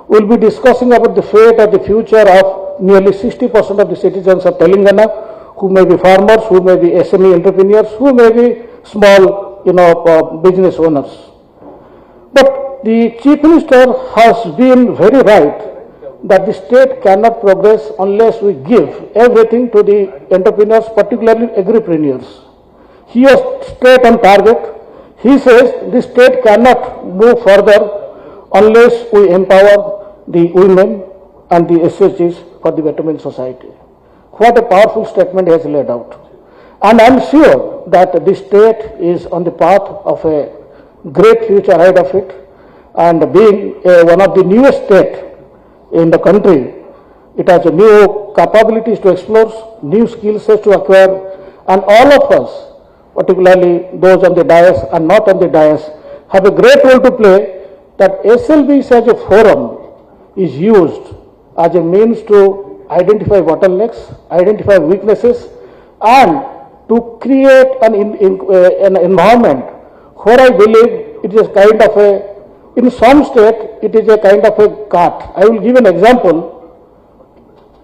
Speaker 4: will be discussing about the fate or the future of nearly 60% of the citizens of Telangana, who may be farmers, who may be SME entrepreneurs, who may be small, business owners. But the Chief Minister has been very right that the state cannot progress unless we give everything to the entrepreneurs, particularly agripreneurs. He is straight on target. He says the state cannot move further unless we empower the women and the SHGs for the betterment society. What a powerful statement he has laid out. And I am sure that the state is on the path of a great future ahead of it, and being one of the newest states in the country, it has new capabilities to explore, new skill sets to acquire, and all of us, particularly those on the dais and not on the dais, have a great role to play, that SLBs as a forum is used as a means to identify bottlenecks, identify weaknesses, and to create an environment where I believe it is kind of a, in some state, it is a kind of a cart. I will give an example.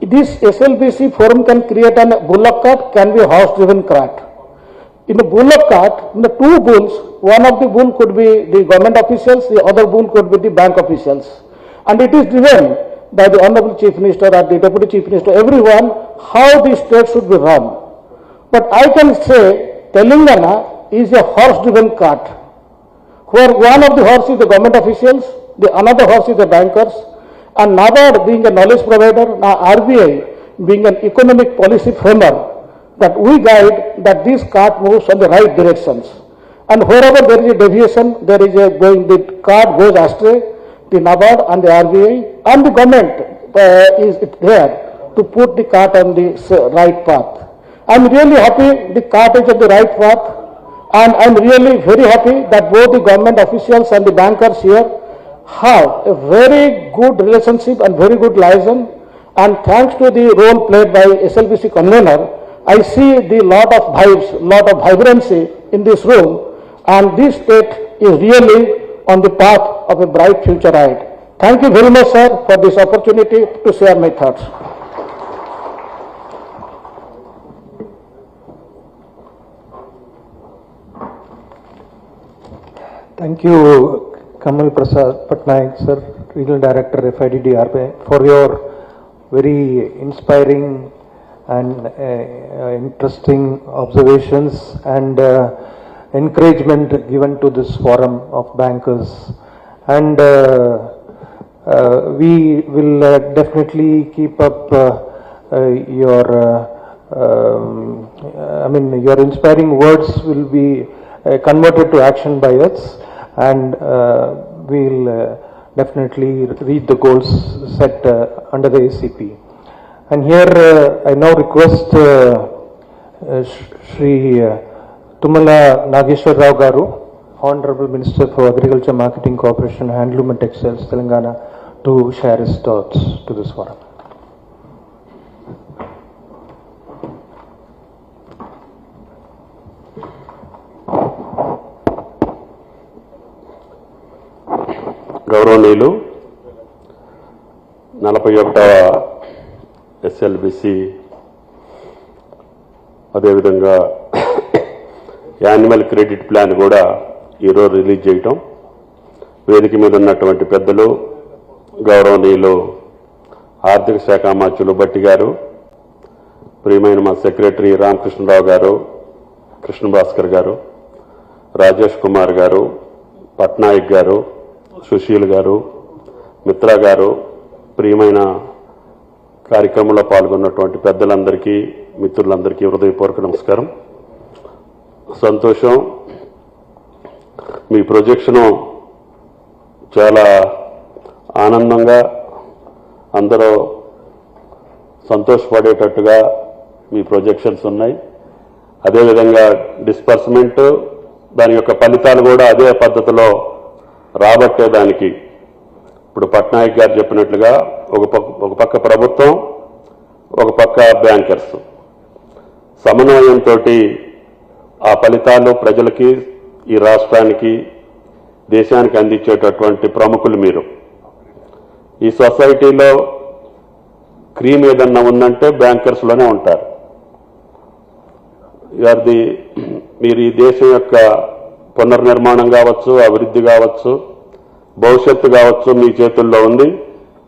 Speaker 4: This SLBC forum can create a bullock cart, can be a horse-driven cart. In a bullock cart, in the two bulls, one of the bull could be the government officials, the other bull could be the bank officials. And it is driven by the Honorable Chief Minister or the Deputy Chief Minister, everyone, how the state should be run. But I can say Telangana is a horse-driven cart, where one of the horse is the government officials, the another horse is the bankers, and NABARD being a knowledge provider, RBI being an economic policy framer, that we guide that this cart moves on the right directions. And wherever there is a deviation, there is a going, the cart goes astray, the NABARD and the RBI and the government is there to put the cart on the right path. I am really happy the cart is on the right path, and I am really very happy that both the government officials and the bankers here have a very good relationship and very good liaison, and thanks to the role played by SLBC convener, I see the lot of vibes, lot of vibrancy in this room, and this state is really on the path of a bright future ahead. Thank you very much, sir, for this opportunity to share my thoughts.
Speaker 2: Thank you, Kamal Prasad Patnaik, sir, Regional Director, FIDDRB, for your very inspiring and interesting observations and encouragement given to this forum of bankers. And we will definitely keep up your inspiring words will be converted to action by us, and we'll definitely reach the goals set under the ACP. And here I now request Shri Tumala Nageshwar Rao Garu, Honorable Minister for Agriculture, Marketing, Cooperation, Handloom and Textiles, Telangana, to share his thoughts to this forum.
Speaker 5: గౌరవనీయులు 41వ SLBC అదేవిధంగా annual credit plan కూడా ఈరోజు release చేయటం, వేదిక మీద ఉన్నటువంటి పెద్దలు గౌరవనీయులు ఆర్థిక శాఖ మంత్రులు భట్టి గారు, ప్రియమైన మా సెక్రటరీ రామకృష్ణరావు గారు, కృష్ణభాస్కర్ గారు, రాజేష్ కుమార్ గారు, పట్నాయక్ గారు, సుశీల్ గారు, మిత్రా గారు, ప్రియమైన కార్యక్రమంలో పాల్గొన్నటువంటి పెద్దలందరికీ, మిత్రులందరికీ హృదయపూర్వక నమస్కారం. సంతోషం, మీ ప్రొజెక్షను చాలా ఆనందంగా అందరూ సంతోషపడేటట్టుగా మీ ప్రొజెక్షన్స్ ఉన్నాయి. అదేవిధంగా డిస్బర్స్మెంట్ దాని యొక్క ఫలితాలు కూడా అదే పద్ధతిలో రాబట్టేదానికి ఇప్పుడు పట్నాయక్ గారు చెప్పినట్లుగా ఒక పక్క ప్రభుత్వం, ఒక పక్క బ్యాంకర్స్ సమన్వయంతో ఆ ఫలితాలు ప్రజలకి, ఈ రాష్ట్రానికి, దేశానికి అందించేటటువంటి ప్రముఖులు మీరు. ఈ సొసైటీలో క్రీమ్ ఏదన్నా ఉందంటే బ్యాంకర్స్లోనే ఉంటారు. మీరు ఈ దేశం యొక్క పునర్నిర్మాణం కావచ్చు, అభివృద్ధి కావచ్చు, భవిష్యత్తు కావచ్చు మీ చేతుల్లో ఉంది.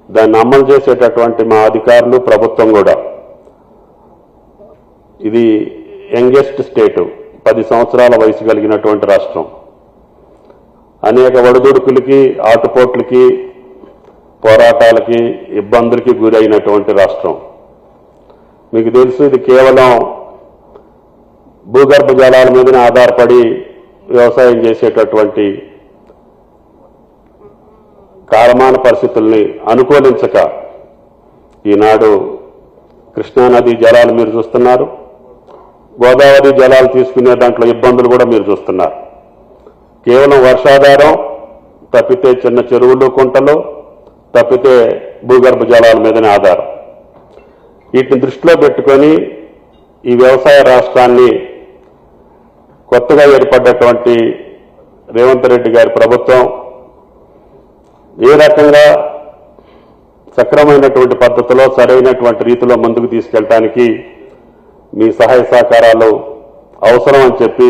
Speaker 5: దాన్ని అమలు చేసేటటువంటి మా అధికారులు, ప్రభుత్వం కూడా. ఇది యంగెస్ట్ స్టేటు, 10 సంవత్సరాల వయసు కలిగినటువంటి రాష్ట్రం. అనేక ఒడిదుడుకులకి, ఆటుపోట్లకి, పోరాటాలకి, ఇబ్బందులకి గురైనటువంటి రాష్ట్రం. మీకు తెలుసు, ఇది కేవలం భూగర్భ జలాల మీదనే ఆధారపడి వ్యవసాయం చేసేటటువంటి కాలమాన పరిస్థితుల్ని అనుకూలించక ఈనాడు కృష్ణానది జలాలు మీరు చూస్తున్నారు, గోదావరి జలాలు తీసుకునే దాంట్లో ఇబ్బందులు కూడా మీరు చూస్తున్నారు. కేవలం వర్షాధారం తప్పితే చిన్న చెరువులు, కుంటలు తప్పితే భూగర్భ జలాల మీదనే ఆధారం. వీటిని దృష్టిలో పెట్టుకొని ఈ వ్యవసాయ రాష్ట్రాన్ని కొత్తగా ఏర్పడ్డటువంటి రేవంత్ రెడ్డి గారి ప్రభుత్వం ఏ రకంగా సక్రమైనటువంటి పద్ధతిలో, సరైనటువంటి రీతిలో ముందుకు తీసుకెళ్ళటానికి మీ సహాయ సహకారాలు అవసరం అని చెప్పి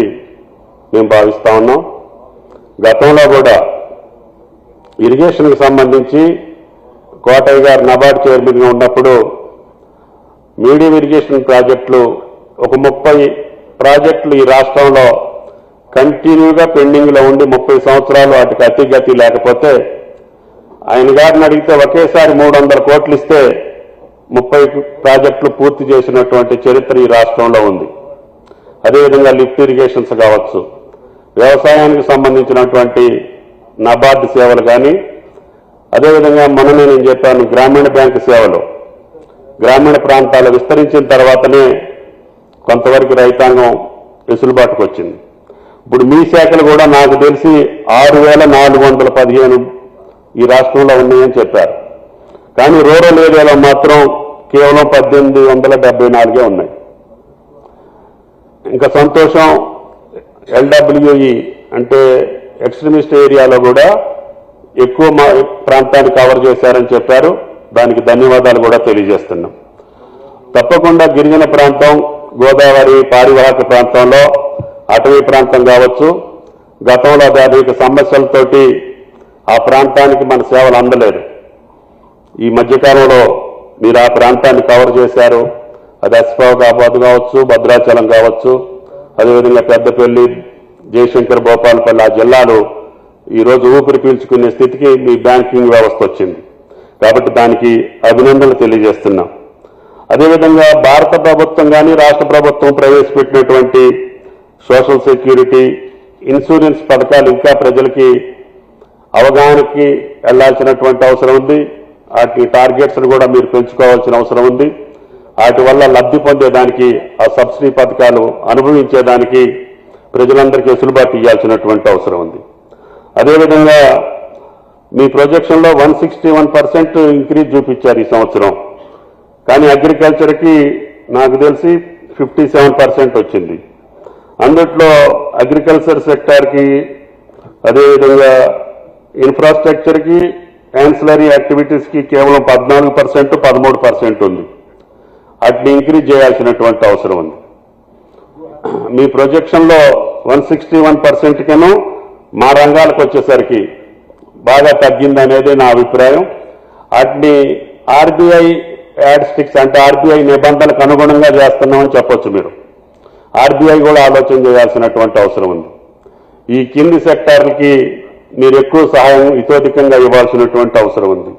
Speaker 5: మేము భావిస్తా ఉన్నాం. గతంలో కూడా ఇరిగేషన్కి సంబంధించి కోటయ్య గారు నబార్డ్ చైర్మన్గా ఉన్నప్పుడు మీడియం ఇరిగేషన్ ప్రాజెక్టులు ఒక 30 ప్రాజెక్టులు ఈ రాష్ట్రంలో కంటిన్యూగా పెండింగ్లో ఉండి 30 సంవత్సరాలు వాటికి అతిగతి లేకపోతే ఆయన గారిని అడిగితే ఒకేసారి 300 కోట్లు ఇస్తే 30 ప్రాజెక్టులు పూర్తి చేసినటువంటి చరిత్ర ఈ రాష్ట్రంలో ఉంది. అదేవిధంగా లిఫ్ట్ ఇరిగేషన్స్ కావచ్చు, వ్యవసాయానికి సంబంధించినటువంటి నబార్డ్ సేవలు కానీ, అదేవిధంగా మొన్ననే నేను చెప్పాను గ్రామీణ బ్యాంకు సేవలు గ్రామీణ ప్రాంతాలు విస్తరించిన తర్వాతనే కొంతవరకు రైతాంగం వెసులుబాటుకు వచ్చింది. ఇప్పుడు మీ శాఖలు కూడా నాకు తెలిసి 6,415 ఈ రాష్ట్రంలో ఉన్నాయని చెప్పారు. కానీ రూరల్ ఏరియాలో మాత్రం కేవలం 1,874 ఉన్నాయి. ఇంకా సంతోషం, LWE అంటే ఎక్స్ట్రీమిస్ట్ ఏరియాలో కూడా ఎక్కువ ప్రాంతాన్ని కవర్ చేశారని చెప్పారు. దానికి ధన్యవాదాలు కూడా తెలియజేస్తున్నాం. తప్పకుండా గిరిజన ప్రాంతం, గోదావరి పారివాహక ప్రాంతంలో, అటవీ ప్రాంతం కావచ్చు, గతంలో అనేక సమస్యలతోటి ఆ ప్రాంతానికి మన సేవలు అందలేదు. ఈ మధ్యకాలంలో మీరు ఆ ప్రాంతాన్ని కవర్ చేశారు. అది అసిఫాబాద్ కావచ్చు, భద్రాచలం కావచ్చు, అదేవిధంగా పెద్దపల్లి, జయశంకర్, భోపాలపల్లి, ఆ జిల్లాలు ఈరోజు ఊపిరి పీల్చుకునే స్థితికి మీ బ్యాంకింగ్ వ్యవస్థ వచ్చింది. కాబట్టి దానికి అభినందనలు తెలియజేస్తున్నాం. అదేవిధంగా భారత ప్రభుత్వం కానీ రాష్ట్ర ప్రభుత్వం ప్రవేశపెట్టినటువంటి సోషల్ సెక్యూరిటీ, ఇన్సూరెన్స్ పథకాలు ఇంకా ప్రజలకి అవగాహనకి వెళ్లాల్సినటువంటి అవసరం ఉంది. వాటి టార్గెట్స్ను కూడా మీరు పెంచుకోవాల్సిన అవసరం ఉంది. వాటి వల్ల లబ్ధి పొందేదానికి, ఆ సబ్సిడీ పథకాలు అనుభవించేదానికి ప్రజలందరికీ వెసులుబాటు ఇవ్వాల్సినటువంటి అవసరం ఉంది. అదేవిధంగా మీ ప్రొజెక్షన్లో 161% ఇంక్రీజ్ చూపించారు ఈ సంవత్సరం. కానీ అగ్రికల్చర్కి నాకు తెలిసి 57% వచ్చింది. అందుట్లో అగ్రికల్చర్ సెక్టార్కి, అదేవిధంగా ఇన్ఫ్రాస్ట్రక్చర్కి, యాన్సిలరీ యాక్టివిటీస్కి కేవలం 14%, 13% ఉంది. వాటిని ఇంక్రీజ్ చేయాల్సినటువంటి అవసరం ఉంది. మీ ప్రొజెక్షన్లో 161% కను మా రంగాలకు వచ్చేసరికి బాగా తగ్గిందనేది నా అభిప్రాయం. వాటిని RBI యాడ్ స్టిక్స్ అంటే RBI నిబంధనలకు అనుగుణంగా చేస్తున్నామని చెప్పొచ్చు. మీరు RBI కూడా ఆలోచన చేయాల్సినటువంటి అవసరం ఉంది. ఈ కింది సెక్టార్లకి మీరు ఎక్కువ సహాయం ఇతోధికంగా ఇవ్వాల్సినటువంటి అవసరం ఉంది.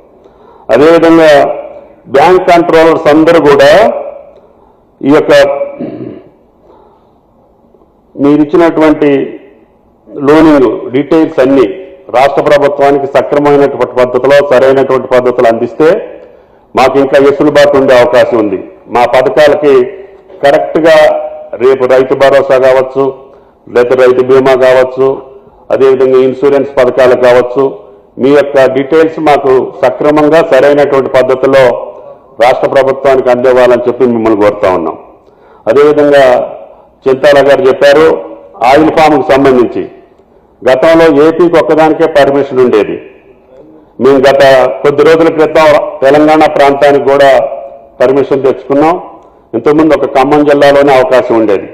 Speaker 5: అదేవిధంగా బ్యాంక్ కంట్రోలర్స్ అందరూ కూడా ఈ యొక్క మీరిచ్చినటువంటి లోనింగ్ డీటెయిల్స్ అన్ని రాష్ట్ర ప్రభుత్వానికి సక్రమమైనటువంటి పద్ధతిలో, సరైనటువంటి పద్ధతులు అందిస్తే మాకు ఇంకా వెసులుబాటు ఉండే అవకాశం ఉంది. మా పథకాలకి కరెక్ట్గా రేపు రైతు భరోసా కావచ్చు, లేదా రైతు బీమా కావచ్చు, అదేవిధంగా ఇన్సూరెన్స్ పథకాలు కావచ్చు, మీ యొక్క డీటెయిల్స్ మాకు సక్రమంగా సరైనటువంటి పద్ధతిలో రాష్ట్ర ప్రభుత్వానికి అందేవాలని చెప్పి మిమ్మల్ని కోరుతా ఉన్నాం. అదేవిధంగా చింతాల గారు చెప్పారు, ఆయిల్ ఫామ్కి సంబంధించి గతంలో ఏపీకి ఒక్కదానికే పర్మిషన్ ఉండేది. మేము గత కొద్ది రోజుల క్రితం తెలంగాణ ప్రాంతానికి కూడా పర్మిషన్ తెచ్చుకున్నాం. ఇంతకుముందు ఒక ఖమ్మం జిల్లాలోనే అవకాశం ఉండేది.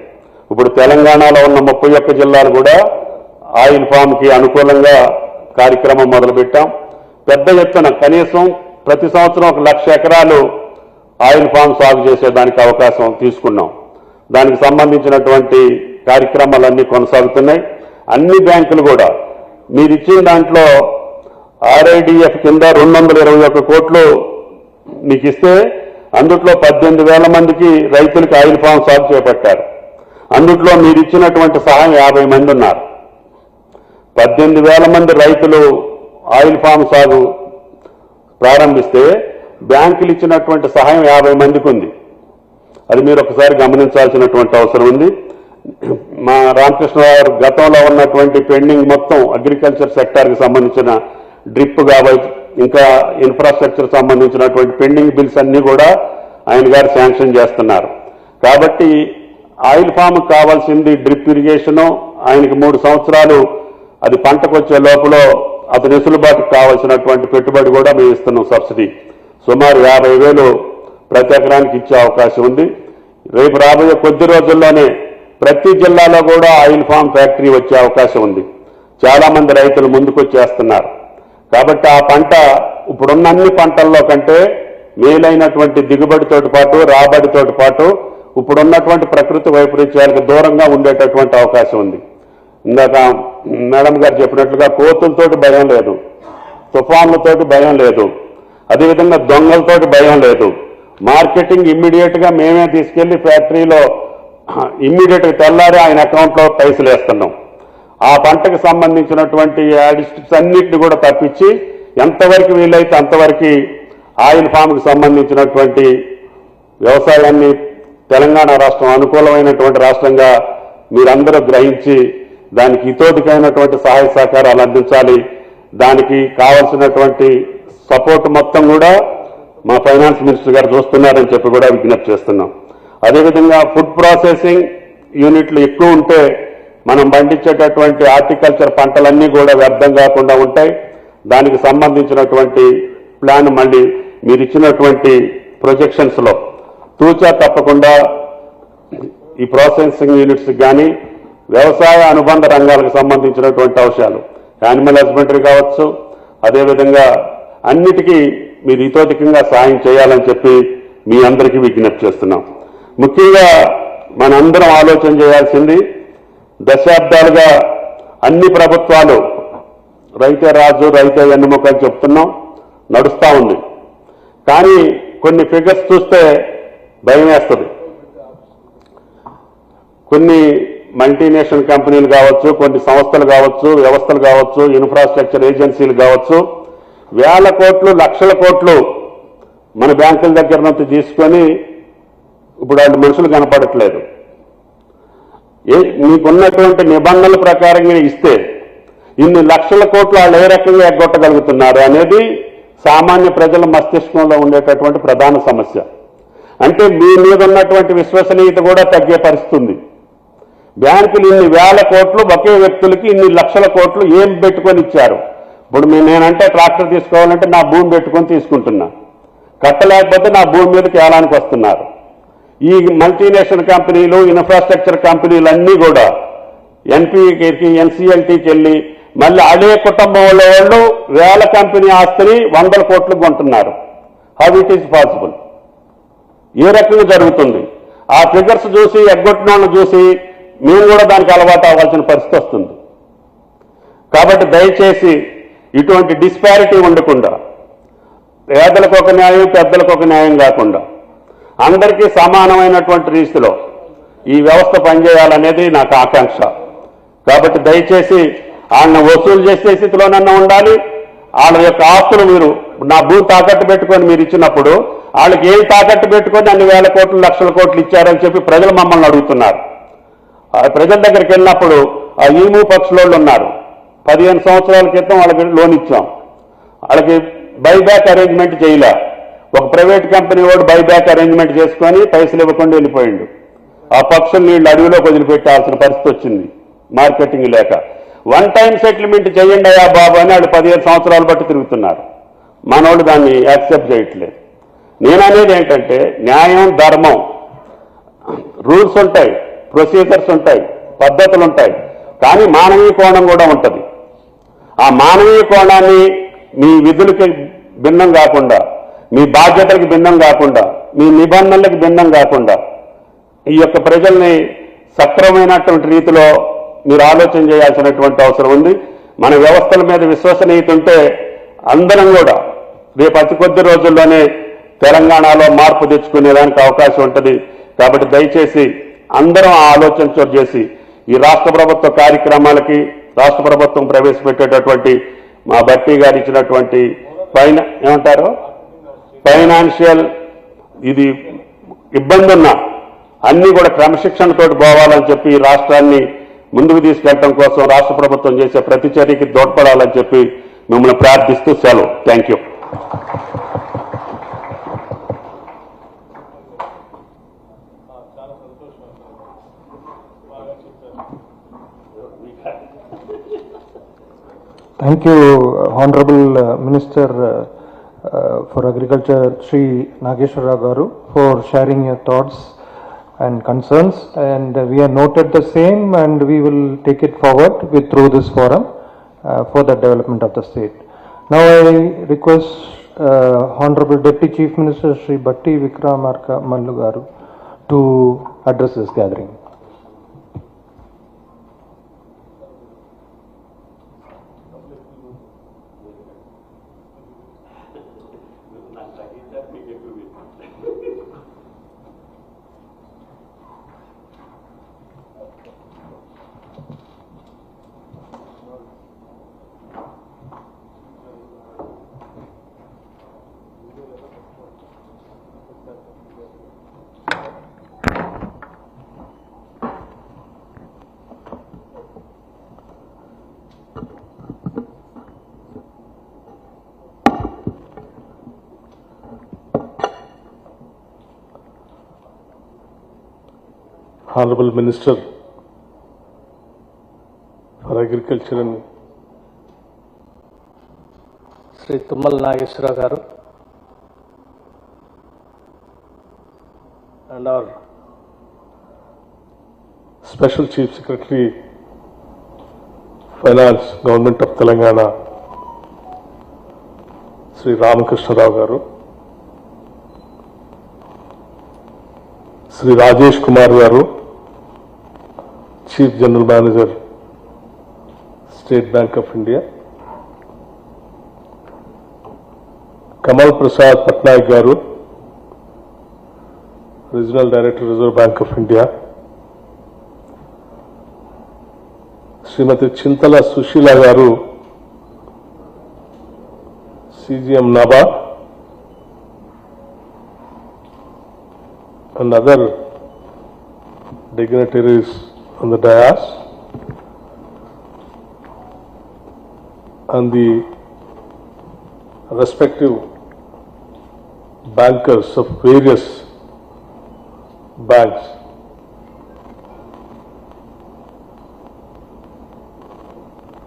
Speaker 5: ఇప్పుడు తెలంగాణలో ఉన్న 31 జిల్లాలు కూడా ఆయిల్ ఫామ్కి అనుకూలంగా కార్యక్రమం మొదలుపెట్టాం. పెద్ద ఎత్తున కనీసం ప్రతి సంవత్సరం 1,00,000 ఎకరాలు ఆయిల్ ఫామ్ సాగు చేసేదానికి అవకాశం తీసుకున్నాం. దానికి సంబంధించినటువంటి కార్యక్రమాలన్నీ కొనసాగుతున్నాయి. అన్ని బ్యాంకులు కూడా మీరు ఇచ్చిన దాంట్లో ఆర్ఐడిఎఫ్ కింద 221 కోట్లు మీకు ఇస్తే అందుట్లో 18,000 మందికి రైతులకి ఆయిల్ ఫామ్ సాగు చేపట్టారు. అందుట్లో మీరు ఇచ్చినటువంటి సహాయం 50 మంది ఉన్నారు. 18,000 మంది రైతులు ఆయిల్ ఫామ్ సాగు ప్రారంభిస్తే బ్యాంకులు ఇచ్చినటువంటి సహాయం 50 మందికి ఉంది. అది మీరు ఒకసారి గమనించాల్సినటువంటి అవసరం ఉంది. మా రామకృష్ణ గారు గతంలో ఉన్నటువంటి పెండింగ్ మొత్తం అగ్రికల్చర్ సెక్టార్కి సంబంధించిన డ్రిప్ కావచ్చు, ఇంకా ఇన్ఫ్రాస్ట్రక్చర్ సంబంధించినటువంటి పెండింగ్ బిల్స్ అన్ని కూడా ఆయన గారు శాంక్షన్ చేస్తున్నారు. కాబట్టి ఆయిల్ ఫామ్ కావాల్సింది డ్రిప్ ఇరిగేషను. ఆయనకి 3 సంవత్సరాలు అది పంటకు వచ్చే లోపల అతని వెసులుబాటుకు కావాల్సినటువంటి పెట్టుబడి కూడా మేము ఇస్తున్నాం. సబ్సిడీ సుమారు 50,000 ప్రతి ఎకరానికి ఇచ్చే అవకాశం ఉంది. రేపు రాబోయే కొద్ది రోజుల్లోనే ప్రతి జిల్లాలో కూడా ఆయిల్ ఫామ్ ఫ్యాక్టరీ వచ్చే అవకాశం ఉంది. చాలా మంది రైతులు ముందుకొచ్చేస్తున్నారు. కాబట్టి ఆ పంట ఇప్పుడున్న అన్ని పంటల్లో కంటే మేలైనటువంటి దిగుబడితోటి పాటు రాబడితోటి పాటు ఇప్పుడున్నటువంటి ప్రకృతి వైపరీత్యాలకు దూరంగా ఉండేటటువంటి అవకాశం ఉంది. ఇందాక మేడం గారు చెప్పినట్లుగా కోతులతోటి భయం లేదు, తుఫాన్లతోటి భయం లేదు, అదేవిధంగా దొంగలతోటి భయం లేదు. మార్కెటింగ్ ఇమ్మీడియట్ గా మేమే తీసుకెళ్లి ఫ్యాక్టరీలో ఇమ్మీడియట్ గా తెల్లారి ఆయన అకౌంట్లో పైసలు వేస్తున్నాం. ఆ పంటకు సంబంధించినటువంటి అడిస్ట్రిక్ట్స్ అన్నింటినీ కూడా తప్పించి ఎంతవరకు వీలైతే అంతవరకు ఆయిల్ ఫామ్కి సంబంధించినటువంటి వ్యవసాయాన్ని తెలంగాణ రాష్ట్రం అనుకూలమైనటువంటి రాష్ట్రంగా మీరందరూ గ్రహించి దానికి ఇతోదికైనటువంటి సహాయ సహకారాలు అందించాలి. దానికి కావాల్సినటువంటి సపోర్ట్ మొత్తం కూడా మా ఫైనాన్స్ మినిస్టర్ గారు చూస్తున్నారని చెప్పి కూడా విజ్ఞప్తి చేస్తున్నాం. అదేవిధంగా ఫుడ్ ప్రాసెసింగ్ యూనిట్లు ఎక్కువ ఉంటే మనం పండించేటటువంటి హార్టికల్చర్ పంటలన్నీ కూడా వ్యర్థం కాకుండా ఉంటాయి. దానికి సంబంధించినటువంటి ప్లాన్ మళ్ళీ మీరు ఇచ్చినటువంటి ప్రొజెక్షన్స్ లో తూచా తప్పకుండా ఈ ప్రాసెసింగ్ యూనిట్స్ కానీ వ్యవసాయ అనుబంధ రంగాలకు సంబంధించినటువంటి అంశాలు యానిమల్ హస్బెండరీ కావచ్చు, అదేవిధంగా అన్నిటికీ మీరు ఇతోధికంగా సాయం చేయాలని చెప్పి మీ అందరికీ విజ్ఞప్తి చేస్తున్నాం. ముఖ్యంగా మనందరం ఆలోచన చేయాల్సింది, దశాబ్దాలుగా అన్ని ప్రభుత్వాలు రైతే రాజు రైతే వెన్నుముక అని చెప్తున్నాం, నడుస్తూ ఉంది. కానీ కొన్ని ఫిగర్స్ చూస్తే భయం వేస్తుంది. కొన్ని మల్టీనేషనల్ కంపెనీలు కావచ్చు, కొన్ని సంస్థలు కావచ్చు, వ్యవస్థలు కావచ్చు, ఇన్ఫ్రాస్ట్రక్చర్ ఏజెన్సీలు కావచ్చు, 1,000 కోట్లు 1,00,000 కోట్లు మన బ్యాంకుల దగ్గర నుంచి తీసుకొని ఇప్పుడు వాళ్ళు మనుషులు కనపడట్లేదు. మీకున్నటువంటి నిబంధనల ప్రకారంగా ఇస్తే ఇన్ని 1,00,000 కోట్లు వాళ్ళు ఏ రకంగా ఎగ్గొట్టగలుగుతున్నారు అనేది సామాన్య ప్రజల మస్తిష్కంలో ఉండేటటువంటి ప్రధాన సమస్య. అంటే మీ మీద ఉన్నటువంటి విశ్వసనీయత కూడా తగ్గే పరిస్థితి ఉంది. బ్యాంకులు ఇన్ని 1,000 కోట్లు ఒకే వ్యక్తులకి ఇన్ని 1,00,000 కోట్లు ఏం పెట్టుకొని ఇచ్చారు? ఇప్పుడు నేనంటే ట్రాక్టర్ తీసుకోవాలంటే నా భూమి పెట్టుకొని తీసుకుంటున్నా, కట్టలేకపోతే నా భూమి మీదకి ఏలానికి వస్తున్నారు. ఈ మల్టీనేషనల్ కంపెనీలు, ఇన్ఫ్రాస్ట్రక్చర్ కంపెనీలు అన్నీ కూడా ఎన్పీకి ఎన్సీఎల్టీకి వెళ్ళి మళ్ళీ అదే కుటుంబంలో వాళ్ళు 1,000 కంపెనీ ఆస్తిని 100 కోట్లు కొంటున్నారు. How it is possible? ఏ రకంగా జరుగుతుంది? ఆ ఫిగర్స్ చూసి ఎగ్గొట్టిన వాళ్ళని చూసి మేము కూడా దానికి అలవాటు అవ్వాల్సిన పరిస్థితి వస్తుంది. కాబట్టి దయచేసి ఇటువంటి డిస్పారిటీ ఉండకుండా, పేదలకు ఒక న్యాయం పెద్దలకు ఒక న్యాయం కాకుండా అందరికీ సమానమైనటువంటి రీతిలో ఈ వ్యవస్థ పనిచేయాలనేది నాకు ఆకాంక్ష. కాబట్టి దయచేసి వాళ్ళని వసూలు చేసే స్థితిలోనన్నా ఉండాలి. వాళ్ళ యొక్క ఆస్తులు మీరు నా భూమి తాకట్టు పెట్టుకొని మీరు ఇచ్చినప్పుడు వాళ్ళకి ఏం తాకట్టు పెట్టుకొని అన్ని 1,000 కోట్లు 1,00,000 కోట్లు ఇచ్చారని చెప్పి ప్రజలు మమ్మల్ని అడుగుతున్నారు. ప్రజల దగ్గరికి వెళ్ళినప్పుడు ఆ ఈము పక్షులోళ్ళు ఉన్నారు. 15 సంవత్సరాల క్రితం వాళ్ళకి లోన్ ఇచ్చాం, వాళ్ళకి బైబ్యాక్ అరేంజ్మెంట్ చేయలే. ఒక ప్రైవేట్ కంపెనీ వాడు బైబ్యాక్ అరేంజ్మెంట్ చేసుకొని పైసలు ఇవ్వకుండా వెళ్ళిపోయిండు. ఆ పక్షులు నీళ్ళు అడవిలోకి వదిలిపెట్టాల్సిన పరిస్థితి వచ్చింది మార్కెటింగ్ లేక. వన్ టైం సెటిల్మెంట్ చేయండి అయ్యా బాబు అని వాళ్ళు 15 సంవత్సరాలు బట్టి తిరుగుతున్నారు. మనోళ్ళు దాన్ని యాక్సెప్ట్ చేయట్లేదు. నేననేది ఏంటంటే న్యాయం, ధర్మం, రూల్స్ ఉంటాయి, ప్రొసీజర్స్ ఉంటాయి, పద్ధతులు ఉంటాయి, కానీ మానవీయ కోణం కూడా ఉంటుంది. ఆ మానవీయ కోణాన్ని మీ విధులకి భిన్నం కాకుండా, మీ బాధ్యతలకు భిన్నం కాకుండా, మీ నిబంధనలకు భిన్నం కాకుండా ఈ యొక్క ప్రజల్ని సక్రమమైనటువంటి రీతిలో మీరు ఆలోచన చేయాల్సినటువంటి అవసరం ఉంది. మన వ్యవస్థల మీద విశ్వసనీయత ఉంటే అందరం కూడా రేపు అతి కొద్ది రోజుల్లోనే తెలంగాణలో మార్పు తెచ్చుకునేదానికి అవకాశం ఉంటుంది. కాబట్టి దయచేసి అందరం ఆ ఆలోచన చోటు చేసి ఈ రాష్ట్ర ప్రభుత్వ కార్యక్రమాలకి రాష్ట్ర ప్రభుత్వం ప్రవేశపెట్టేటటువంటి మా భట్టి గారు ఇచ్చినటువంటి ఫైనాన్షియల్ ఇది ఇబ్బంది ఉన్నా అన్ని కూడా క్రమశిక్షణతో పోవాలని చెప్పి ఈ రాష్ట్రాన్ని ముందుకు తీసుకెళ్లడం కోసం రాష్ట్ర ప్రభుత్వం చేసే ప్రతి చర్యకి తోడ్పడాలని చెప్పి మిమ్మల్ని ప్రార్థిస్తూ సెలవు. Thank you.
Speaker 2: Thank you, Honorable Minister for Agriculture, Sri Nageshwara Garu, for sharing your thoughts and concerns. And we have noted the same, and we will take it forward through this forum for the development of the state. Now I request Honorable Deputy Chief Minister Sri Bhatti Vikramarka Garu to address this gathering.
Speaker 6: Honorable Minister for Agriculture and Sri Mallanna Garu, and our Special Chief Secretary Finance, Government of Telangana, Sri Ramakrishna Rao Garu, Sri Rajesh Kumar Garu, Chief General Manager, State Bank of India, Kamal Prasad Patnaik Garu, Regional Director, Reserve Bank of India, Srimati Chintala Sushila Garu, CGM NABA, and other dignitaries on the dais, and the respective bankers of various banks.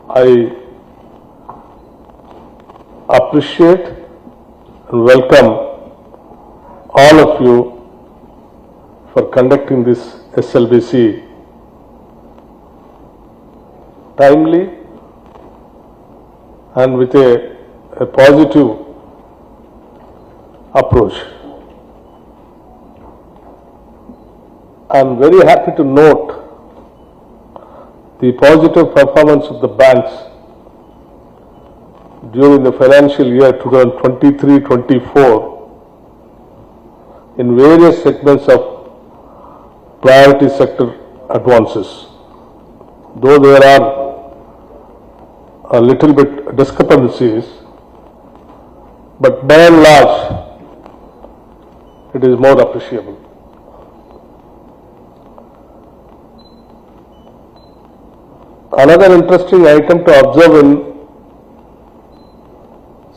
Speaker 6: I appreciate and welcome all of you for conducting this SLBC timely and with a positive approach. I am very happy to note the positive performance of the banks during the financial year 2023-24 in various segments of priority sector advances. Though there are a little bit discrepancies, but by and large it is more appreciable. Another interesting item to observe in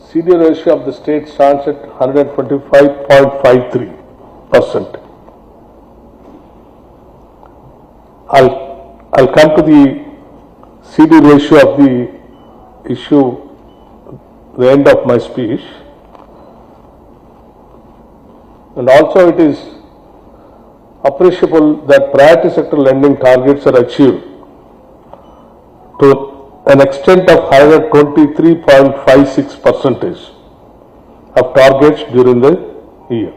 Speaker 6: CD ratio of the state stands at 125.53%. I'll come to the CD ratio of the issue, the end of my speech. And also it is appreciable that priority sector lending targets are achieved to an extent of 123.56% of targets during the year.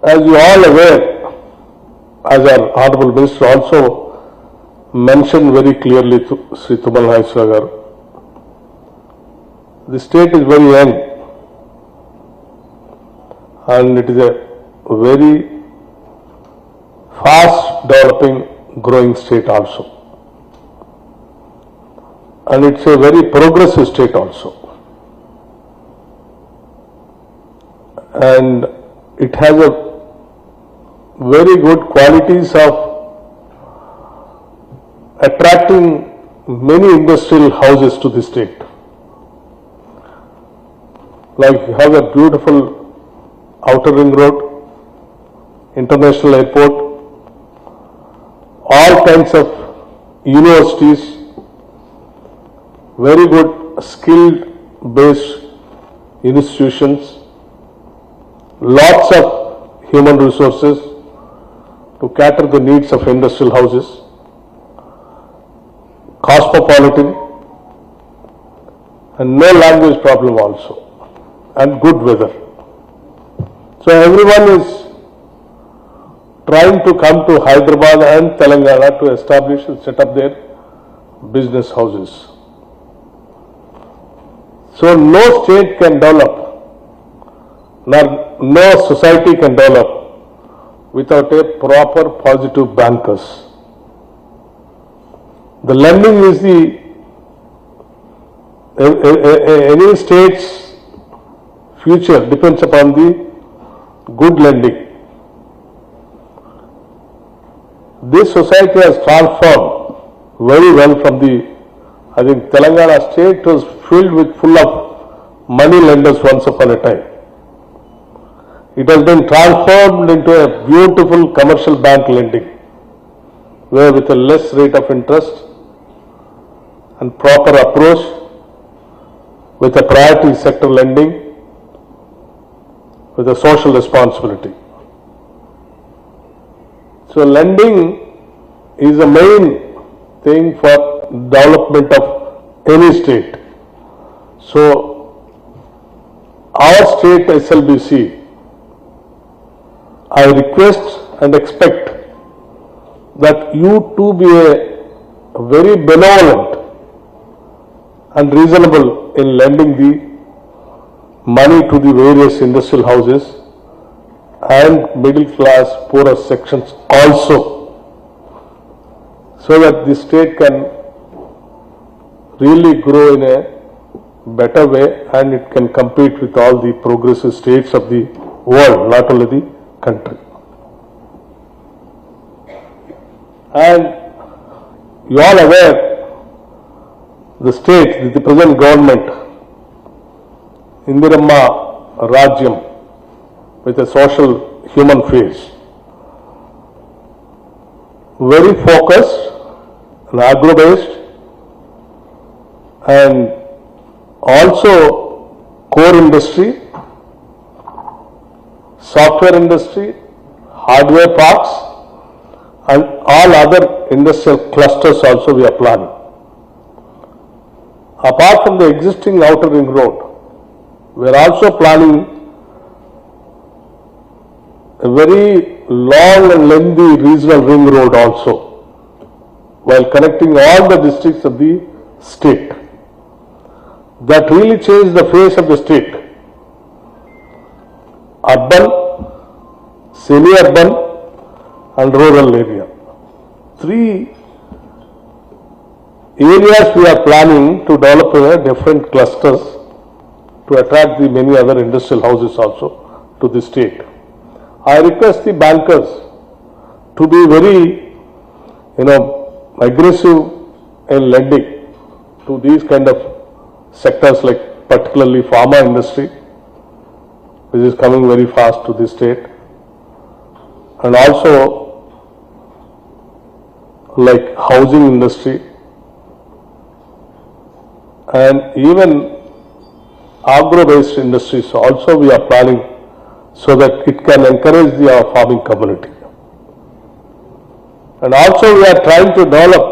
Speaker 6: As you all aware, as our Honorable Minister also mentioned very clearly to Sri Tumal Naiswagar, the state is very young and it is a very fast developing, growing state also. And it's a very progressive state also. And it has a very good qualities of attracting many industrial houses to the state. Like you have a beautiful outer ring road, international airport, all kinds of universities, very good skilled based institutions, lots of human resources to cater the needs of industrial houses, cosmopolitan, and no language problem also, and good weather. So everyone is trying to come to Hyderabad and Telangana to establish and set up their business houses. So no state can develop, nor no society can develop without a proper positive bankers. The lending is the any state's future depends upon the good lending. This society has transformed very well from the, I think Telangana state was filled with full of money lenders once upon a time. It has been transformed into a beautiful commercial bank lending, where with a less rate of interest and proper approach, with a priority sector lending, with a social responsibility. So lending is the main thing for development of any state. So our state SLBC, I request and expect that you too be a very benevolent and reasonable in lending the money to the various industrial houses and middle class poorer sections also, so that the state can really grow in a better way and it can compete with all the progressive states of the world, not only the country. And you all aware, the state, the present government, Indiramma Rajyam, with a social human face, very focused and agro-based, and also core industry, software industry, hardware parks, and all other industrial clusters also we are planning. Apart from the existing outer ring road, we are also planning a very long and lengthy regional ring road also, while connecting all the districts of the state. That really changed the face of the state. Urban, semi-urban and rural area. 3 areas we are planning to develop in different clusters to attract the many other industrial houses also to the state. I request the bankers to be very, aggressive in lending to these kind of sectors, like particularly pharma industry, which is coming very fast to the state, and also like housing industry, and even agro-based industries also we are planning so that it can encourage the farming community. And also we are trying to develop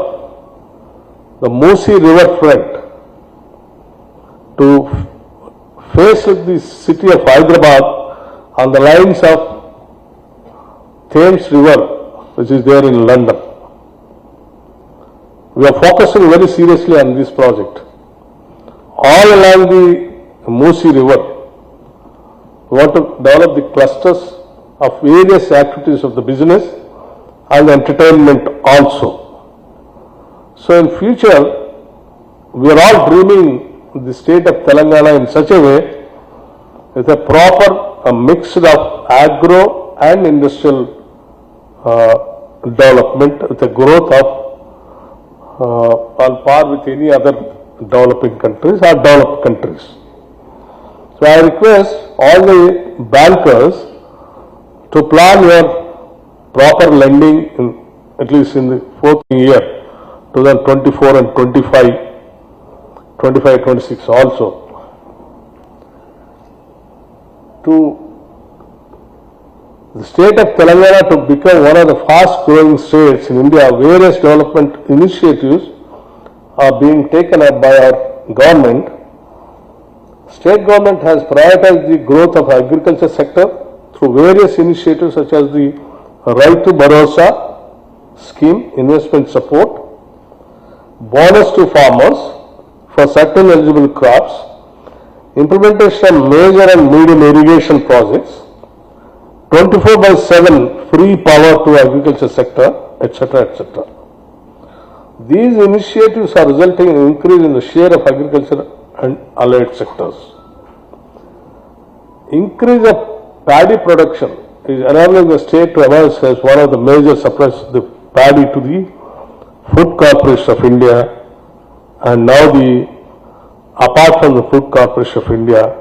Speaker 6: the Musi river front to face the city of Hyderabad on the lines of Thames River, which is there in London. We are focusing very seriously on this project. All along the Musi River, we want to develop the clusters of various activities of the business and entertainment also. So in future, we are all dreaming the state of Telangana in such a way with a proper mix of agro and industrial development with a growth of on par with any other developing countries or developed countries. So I request all the bankers to plan your proper lending at least in the fourth year, 2024 and 25-26 also, to the state of Telangana to become one of the fast growing states in India. Various development initiatives are being taken up by our government. State government has prioritized the growth of agriculture sector through various initiatives such as the Raitu Bharosa scheme, investment support, bonus to farmers for certain eligible crops, implementation of major and medium irrigation projects, 24/7 free power to agriculture sector, etc., etc. These initiatives are resulting in an increase in the share of agriculture and allied sectors. Increase of paddy production is enabling the state to emerge as one of the major suppliers of the paddy to the Food Corporation of India, and now apart from the Food Corporation of India,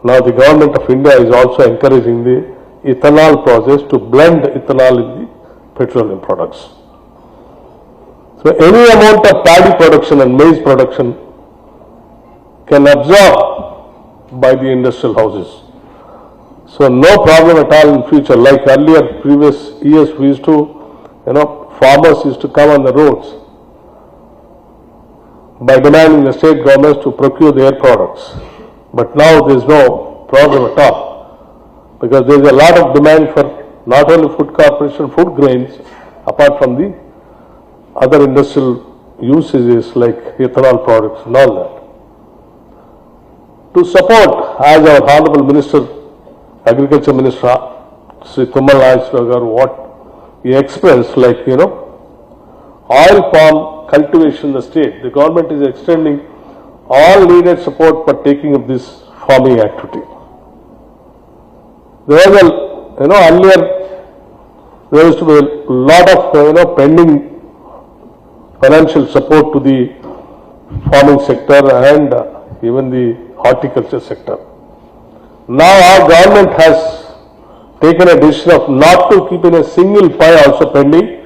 Speaker 6: now the Government of India is also encouraging the ethanol process to blend ethanol in the petroleum products. So any amount of paddy production and maize production can absorb by the industrial houses. So no problem at all in future. Like earlier, previous years, we used to, farmers used to come on the roads by demanding the state governments to procure their products. But now there is no problem at all, because there is a lot of demand for not only food corporation, food grains, apart from the other industrial usages like ethanol products and all that. To support, as our Honorable Minister, Agriculture Minister, Sri Mallanna, what he expressed, like, oil palm cultivation in the state, the government is extending all needed support for taking up this farming activity. There was earlier there used to be a lot of, pending financial support to the farming sector and even the horticulture sector. Now our government has taken a decision of not to keep in a single pie also pending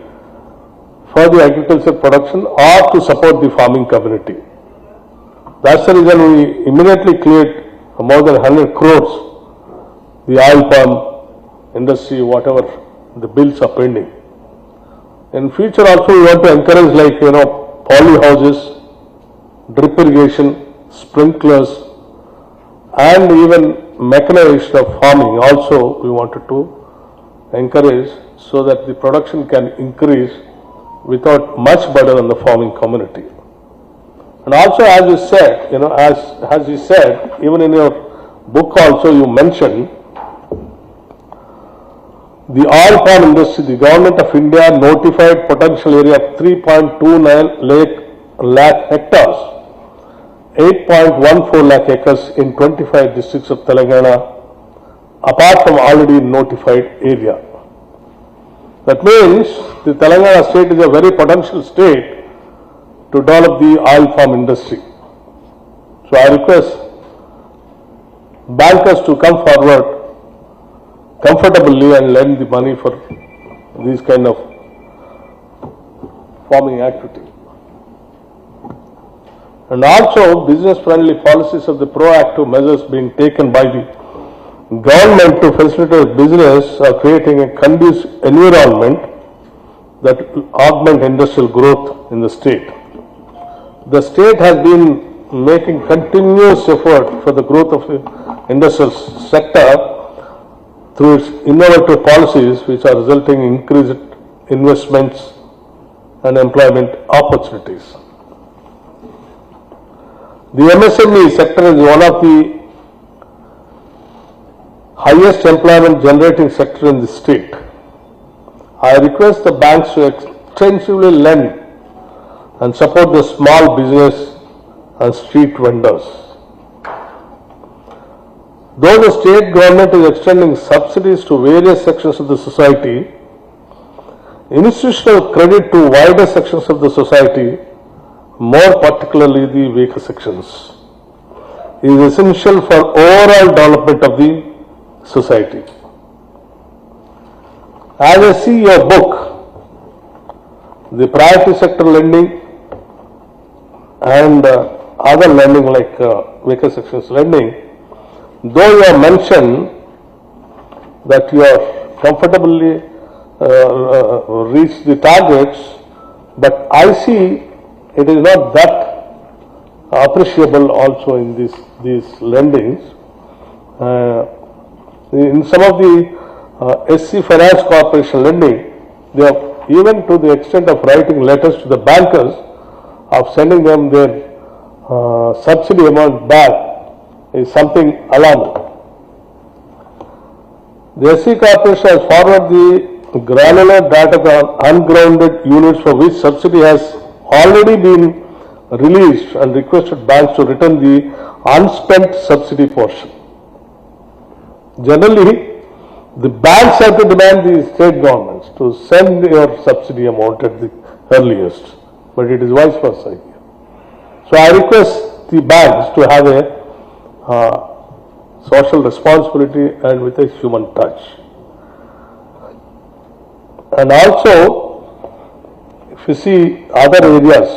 Speaker 6: for the agriculture production or to support the farming community. That's the reason we immediately cleared more than 100 crores the oil palm industry, whatever the bills are pending. In future also we want to encourage, like, poly houses, drip irrigation, sprinklers, and even mechanization of farming also we wanted to encourage so that the production can increase without much burden on the farming community. And also, as you said, as you said, even in your book also you mentioned the oil palm industry. The Government of India notified potential area of 3.29 lakh hectares, 8.14 lakh acres in 25 districts of Telangana, apart from already notified area. That means the Telangana state is a very potential state to develop the oil palm industry. So I request bankers to come forward comfortably and lend the money for these kind of farming activity. And also business-friendly policies of the proactive measures being taken by the government to facilitate business are creating a conducive environment that will augment industrial growth in the state. The state has been making continuous effort for the growth of the industrial sector through its innovative policies which are resulting in increased investments and employment opportunities. The MSME sector is one of the highest employment generating sector in the state. I request the banks to extensively lend and support the small business and street vendors. Though the state government is extending subsidies to various sections of the society, institutional credit to wider sections of the society, more particularly the weaker sections, is essential for overall development of the society. As I see your book, the priority sector lending and other lending like weaker sections lending, though you have mentioned that you are comfortably reached the targets, but I see it is not that appreciable also in these lendings. In some of the SC Finance Corporation lending, they have even to the extent of writing letters to the bankers of sending them their subsidy amount back is something alarming. The SC Corporation has forwarded the granular data on ungrounded units for which subsidy has already been released and requested banks to return the unspent subsidy portion. Generally, the banks have to demand the state governments to send your subsidy amount at the earliest, but it is vice versa here. So I request the banks to have a social responsibility and with a human touch. And also, if you see other areas,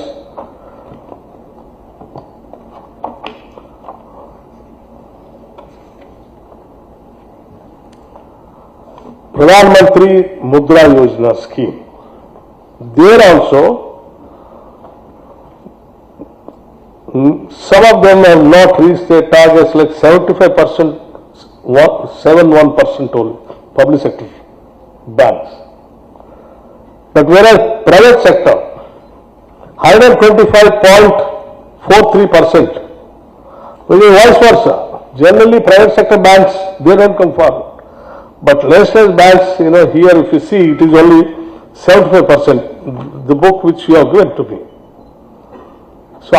Speaker 6: Pradhan Mantri Mudra Yojana scheme, there also some of them have not reached their targets, like 75%, 71% only, public sector banks. But whereas private sector, 125.43%, which is vice versa. Generally private sector banks, they don't come forward. But national banks, here if you see, it is only 75%, the book which you have given to me. So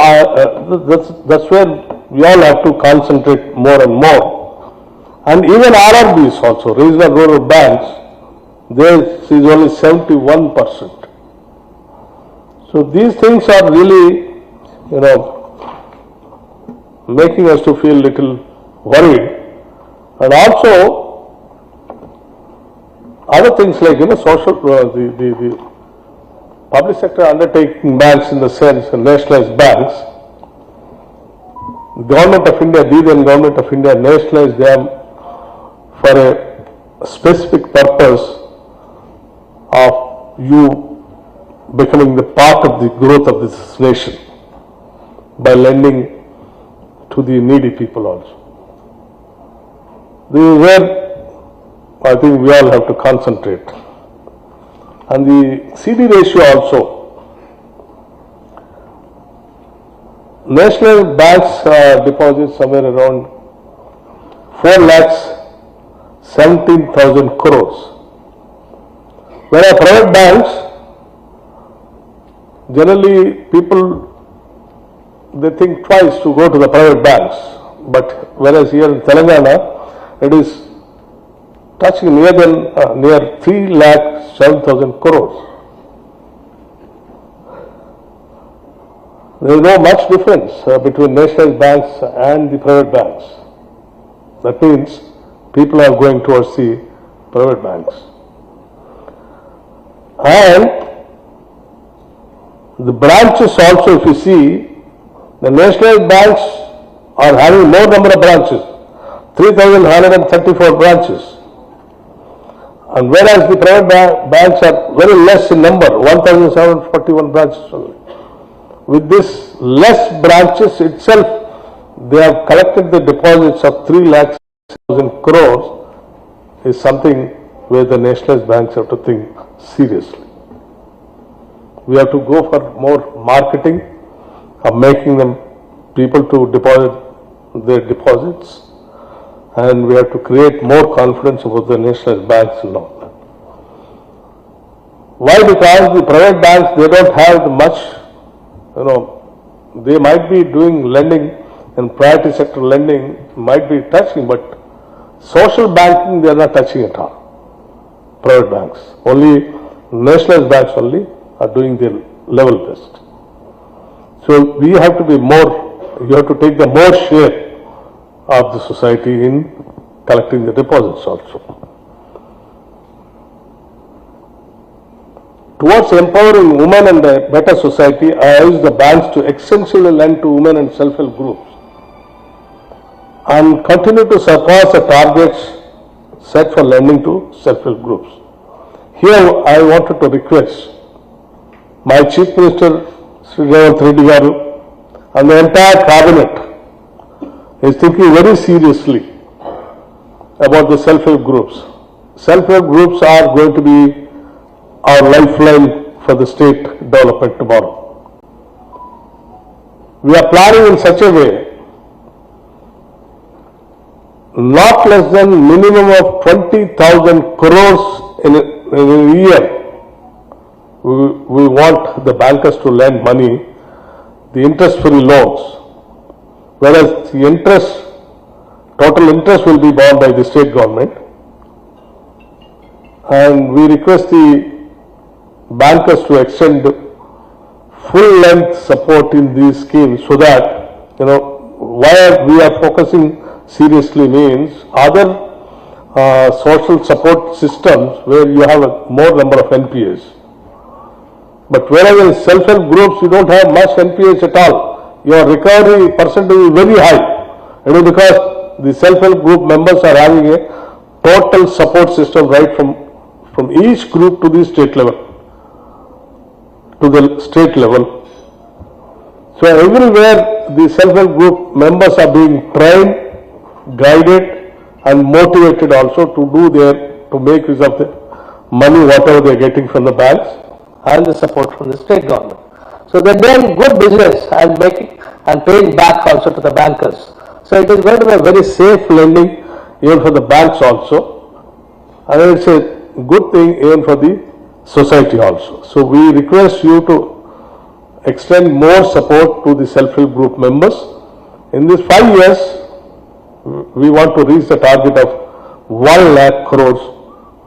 Speaker 6: that's where we all have to concentrate more and more. And even RRBs also, regional rural banks, theirs is only 71%. So these things are really, making us to feel little worried. And also, other things like, social, the public sector undertaking banks in the sense of nationalized banks, the Government of India, the then Government of India nationalized them for a specific purpose of you becoming the part of the growth of this nation by lending to the needy people also. This is where I think we all have to concentrate. And the CD ratio also. National banks deposit somewhere around 4,17,000 crores. Whereas private banks, generally people, they think twice to go to the private banks. But whereas here in Telangana, it is touching near 3,07,000 crores. There is no much difference between national banks and the private banks. That means people are going towards the private banks. And The branches also, if you see, the nationalized banks are having more number of branches, 3,134 branches. And whereas the private banks are very less in number, 1,741 branches only. With this less branches itself, they have collected the deposits of 3,00,000 crores is something where the nationalized banks have to think seriously. We have to go for more marketing of making them people to deposit their deposits, and we have to create more confidence about the nationalized banks and all that. Why? Because the private banks, they don't have much, they might be doing lending and priority sector lending might be touching, but social banking they are not touching at all. Private banks, only nationalized banks only are doing their level best. So we have to be more, you have to take the more share of the society in collecting the deposits also. Towards empowering women and a better society, I urge the banks to extensively lend to women and self-help groups and continue to surpass the targets set for lending to self-help groups. Here I wanted to request my Chief Minister Sri Reddy Garu and the entire cabinet is thinking very seriously about the self-help groups. Self-help groups are going to be our lifeline for the state development tomorrow. We are planning in such a way, not less than minimum of 20,000 crores in a year. We want the bankers to lend money, the interest-free loans, whereas the interest, total interest will be borne by the state government. And we request the bankers to extend full length support in these schemes so that, why we are focusing seriously means other social support systems where you have a more number of NPAs. But whereas in self-help groups you don't have much NPAs at all, your recovery percentage is very high. Because the self-help group members are having a total support system right from each group to the state level. So everywhere the self-help group members are being trained, guided and motivated also to make use of the money whatever they are getting from the banks and the support from the state government. So they are doing good business and paying back also to the bankers. So it is going to be a very safe lending even for the banks also, and it's a good thing even for the society also. So we request you to extend more support to the self-help group members. In these 5 years, we want to reach the target of 1 lakh crores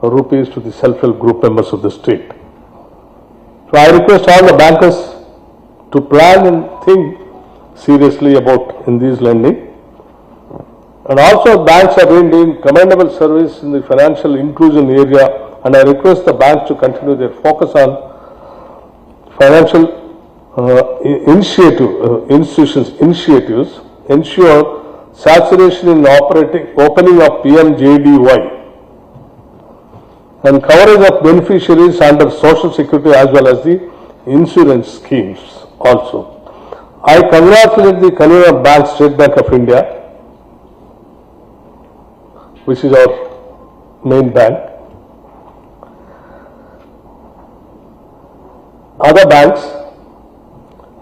Speaker 6: rupees to the self-help group members of the state. So I request all the bankers to plan and think seriously about in these lending. And also banks are doing commendable service in the financial inclusion area, and I request the banks to continue their focus on financial initiatives, ensure saturation in opening of PMJDY and coverage of beneficiaries under social security as well as the insurance schemes also. I congratulate the convener of Bank, State Bank of India, which is our main bank. Other banks,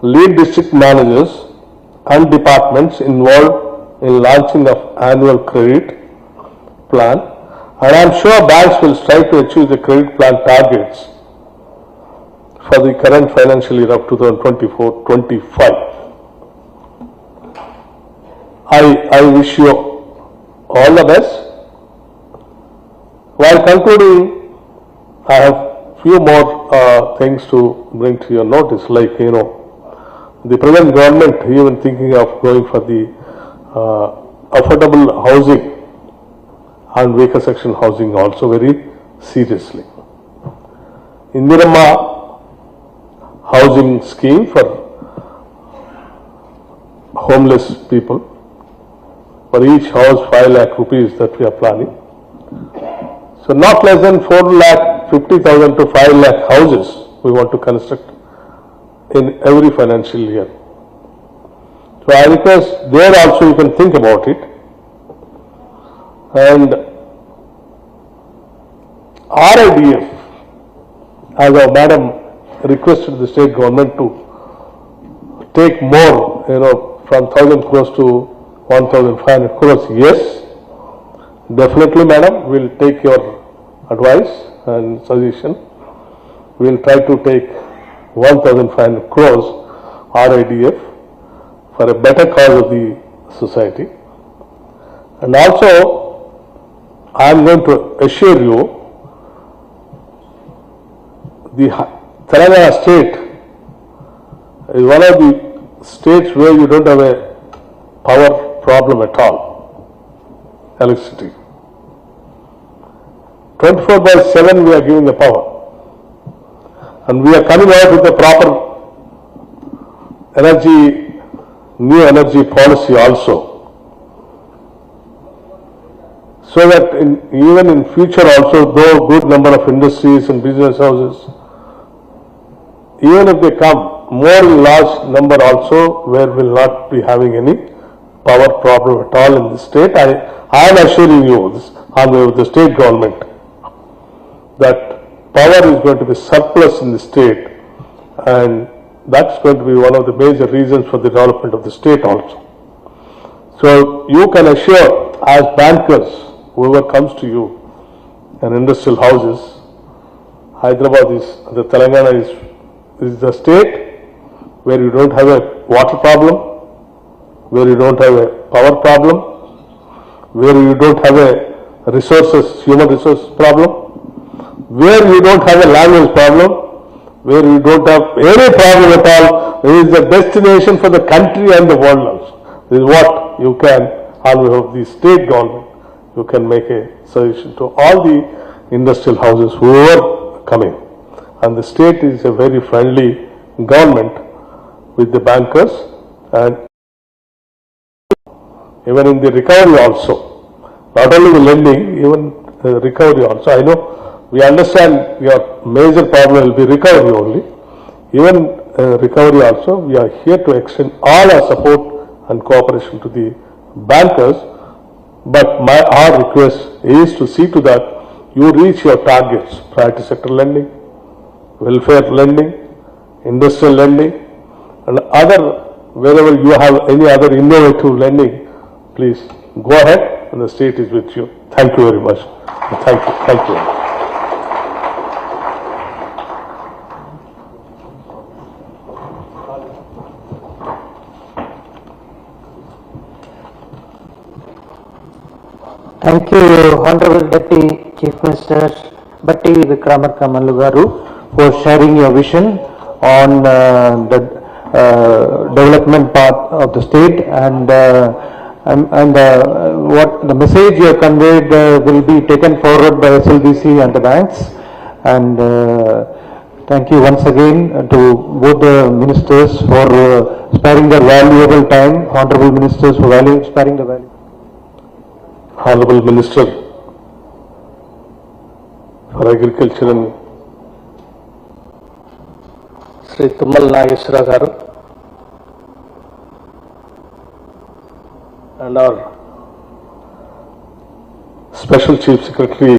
Speaker 6: lead district managers and departments involved in launching of annual credit plan, and I am sure banks will strive to achieve the credit plan targets for the current financial year of 2024-25. I wish you all the best. While concluding, I have few more things to bring to your notice, like, the present government even thinking of going for the affordable housing and weaker section housing also very seriously. Indiramma housing scheme for homeless people. For each house 5 lakh rupees that we are planning. So not less than 4,50,000 to 5 lakh houses we want to construct in every financial year. So I request there also you can think about it. And RIDF, as our madam requested the state government to take more, from 1,000 crores to 1,500 crores. Yes, definitely, madam, we'll take your advice and suggestion. We'll try to take 1,500 crores RIDF for a better cause of the society. And also, I am going to assure you, the Telangana state is one of the states where you don't have a power problem at all, electricity. 24/7 we are giving the power, and we are coming out with a proper new energy policy also, so that even in future also, though good number of industries and business houses, even if they come, more large number also, where will not be having any power problem at all in the state. I am assuring you this, on the state government, that power is going to be surplus in the state, and that's going to be one of the major reasons for the development of the state also. So you can assure, as bankers, whoever comes to you, and industrial houses, Hyderabad the Telangana is the state where you don't have a water problem, where you don't have a power problem, where you don't have a human resource problem, where you don't have a language problem, where you don't have any problem at all. It is the destination for the country and the world also. This is what you can, on behalf of the state government, you can make a suggestion to all the industrial houses who are coming. And the state is a very friendly government with the bankers, and even in the recovery also, not only the lending, even the recovery also. I know we understand your major problem will be recovery only. Even recovery also, we are here to extend all our support and cooperation to the bankers, but our request is to see to that you reach your targets: priority sector lending, welfare lending, industrial lending, and other, wherever you have any other innovative lending, please go ahead, and the state is with you. Thank you very much. Thank you.
Speaker 2: Thank you, Honorable Deputy Chief Minister Bhatti Vikramarka Garu, for sharing your vision on the development part of the state, and what the message you have conveyed will be taken forward by SLDC and the banks. And thank you once again to both the ministers for sparing their valuable time. Honorable ministers for sparing the value.
Speaker 6: Honorable Minister for Agriculture and Sri Mallanna garu, and our Special Chief Secretary